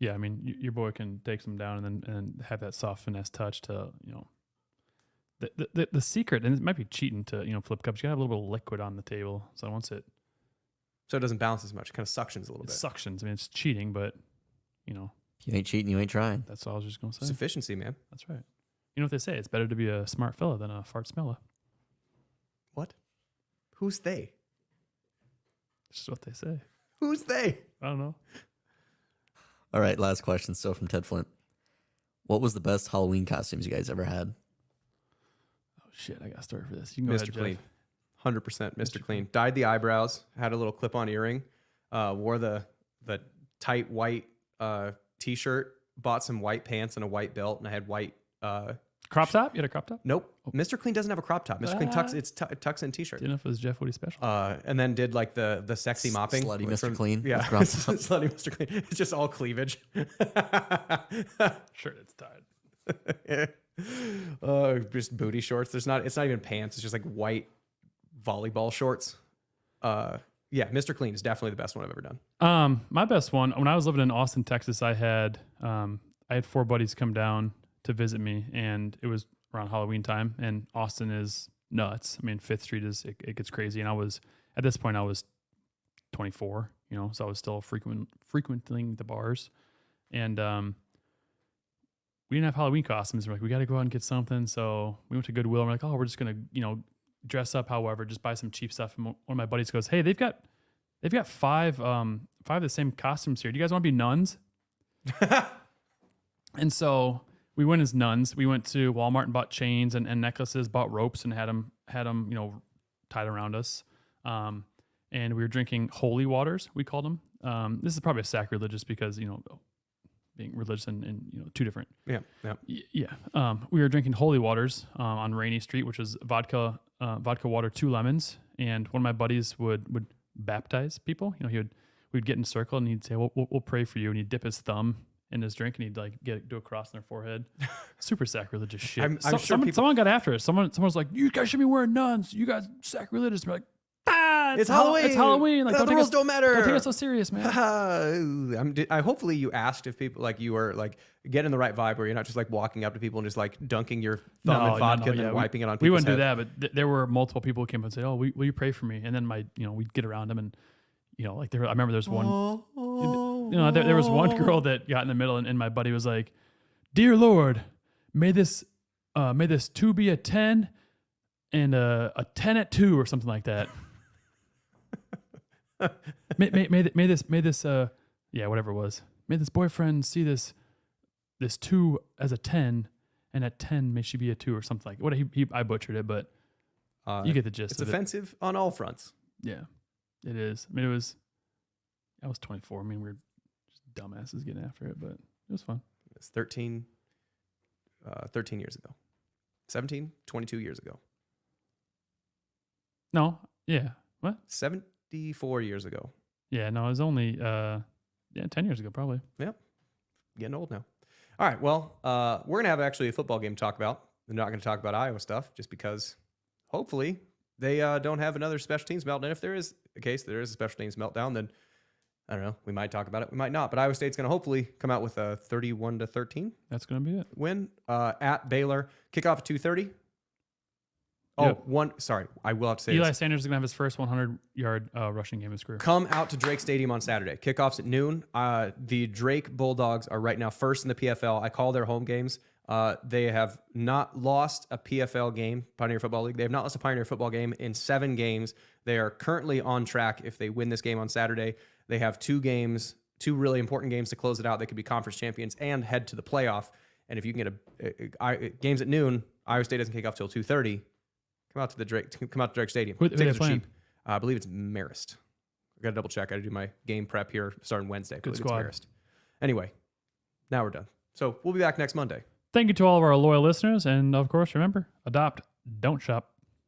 yeah, I mean, your boy can take some down and have that soft finesse touch to, the secret, and it might be cheating to, Flip Cups. You gotta have a little bit of liquid on the table. So so it doesn't bounce as much. It kind of suctions a little bit. Suctions. I mean, it's cheating, but, If you ain't cheating, you ain't trying. That's all I was just going to say. It's efficiency, man. That's right. You know what they say? It's better to be a smart fella than a fart smeller. What? Who's they? That's just what they say. Who's they? I don't know. All right, last question. Still from Ted Flint. What was the best Halloween costumes you guys ever had? Oh, shit. I got a story for this. You can go ahead, Mr. Clean. Jeff. 100% Mr. Clean. Dyed the eyebrows, had a little clip-on earring, wore the tight white t-shirt, bought some white pants and a white belt, and I had white... crop top? You had a crop top? Nope. Mr. Clean doesn't have a crop top. Mr. Clean tucks in t-shirt. Didn't know if it was Jeff Woody special. And then did like the sexy mopping. Slutty Mr. Clean. Yeah. with crop top. Slutty Mr. Clean. It's just all cleavage. Shirt it's tied. Just booty shorts. It's not even pants. It's just like white volleyball shorts. Yeah, Mr. Clean is definitely the best one I've ever done. My best one, when I was living in Austin, Texas, I had I had 4 buddies come down to visit me, and it was around Halloween time, and Austin is nuts. I mean, 5th Street it gets crazy. And at this point I was 24, so I was still frequenting the bars. And we didn't have Halloween costumes. We're like, we got to go out and get something. So we went to Goodwill. And we're like, oh, we're just going to, dress up however, just buy some cheap stuff. And one of my buddies goes, hey, they've got 5 of the same costumes here. Do you guys want to be nuns? And so we went as nuns. We went to Walmart and bought chains and necklaces, bought ropes and had them, tied around us. And we were drinking holy waters, we called them. This is probably a sacrilegious because, being religious and 2 different. Yeah. We were drinking holy waters on Rainy Street, which is vodka water, 2 lemons. And one of my buddies would baptize people. We'd get in a circle and he'd say, well, we'll pray for you. And he'd dip his thumb in his drink and he'd do a cross on their forehead. Super sacrilegious shit. I'm sure someone got after us. Someone was like, you guys should be wearing nuns. You guys sacrilegious. We're like, it's Halloween. It's Halloween. Like, the rules don't matter. Don't take us so serious, man. Hopefully you asked if people you were getting the right vibe where you're not just walking up to people and just dunking your thumb in vodka and then wiping it on people's We wouldn't head. do that, but there were multiple people who came up and said, oh, will you pray for me? And then we'd get around them and, I remember there's one, there was one girl that got in the middle and my buddy was like, dear Lord, may this 2 be a 10 and a 10 at 2 or something like that. may this whatever it was. May this boyfriend see this 2 as a 10, and at 10 may she be a 2 or something like. What I butchered it, but you get the gist. It's of offensive on all fronts. Yeah, it is. I mean, I was 24. I mean, we were just dumbasses getting after it, but it was fun. It's 13 years ago. 17, 22 years ago. No, yeah. What? 74 years ago. Yeah, no, it was only 10 years ago, probably. Yep. Getting old now. All right, well, we're going to have actually a football game to talk about. We're not going to talk about Iowa stuff just because hopefully they don't have another special teams meltdown. If there is a special teams meltdown, then I don't know. We might talk about it. We might not. But Iowa State's going to hopefully come out with a 31-13 That's going to be it. win at Baylor. Kickoff at 2:30. Yep. Sorry, I will have to say Eli this. Sanders is going to have his first 100-yard rushing game of his career. Come out to Drake Stadium on Saturday. Kickoff's at noon. The Drake Bulldogs are right now first in the PFL. I call their home games. They have not lost a PFL game, Pioneer Football League. They have not lost a Pioneer Football game in 7 games. They are currently on track. If they win this game on Saturday, they have 2 really important games to close it out. They could be conference champions and head to the playoff. And if you can get games at noon, Iowa State doesn't kick off till 2:30. Come out to Drake Stadium. Tickets are cheap. I believe it's Marist. I got to double check. I got to do my game prep here starting Wednesday. Good It's squad. Marist. Anyway, now we're done. So we'll be back next Monday. Thank you to all of our loyal listeners. And of course, remember, adopt, don't shop.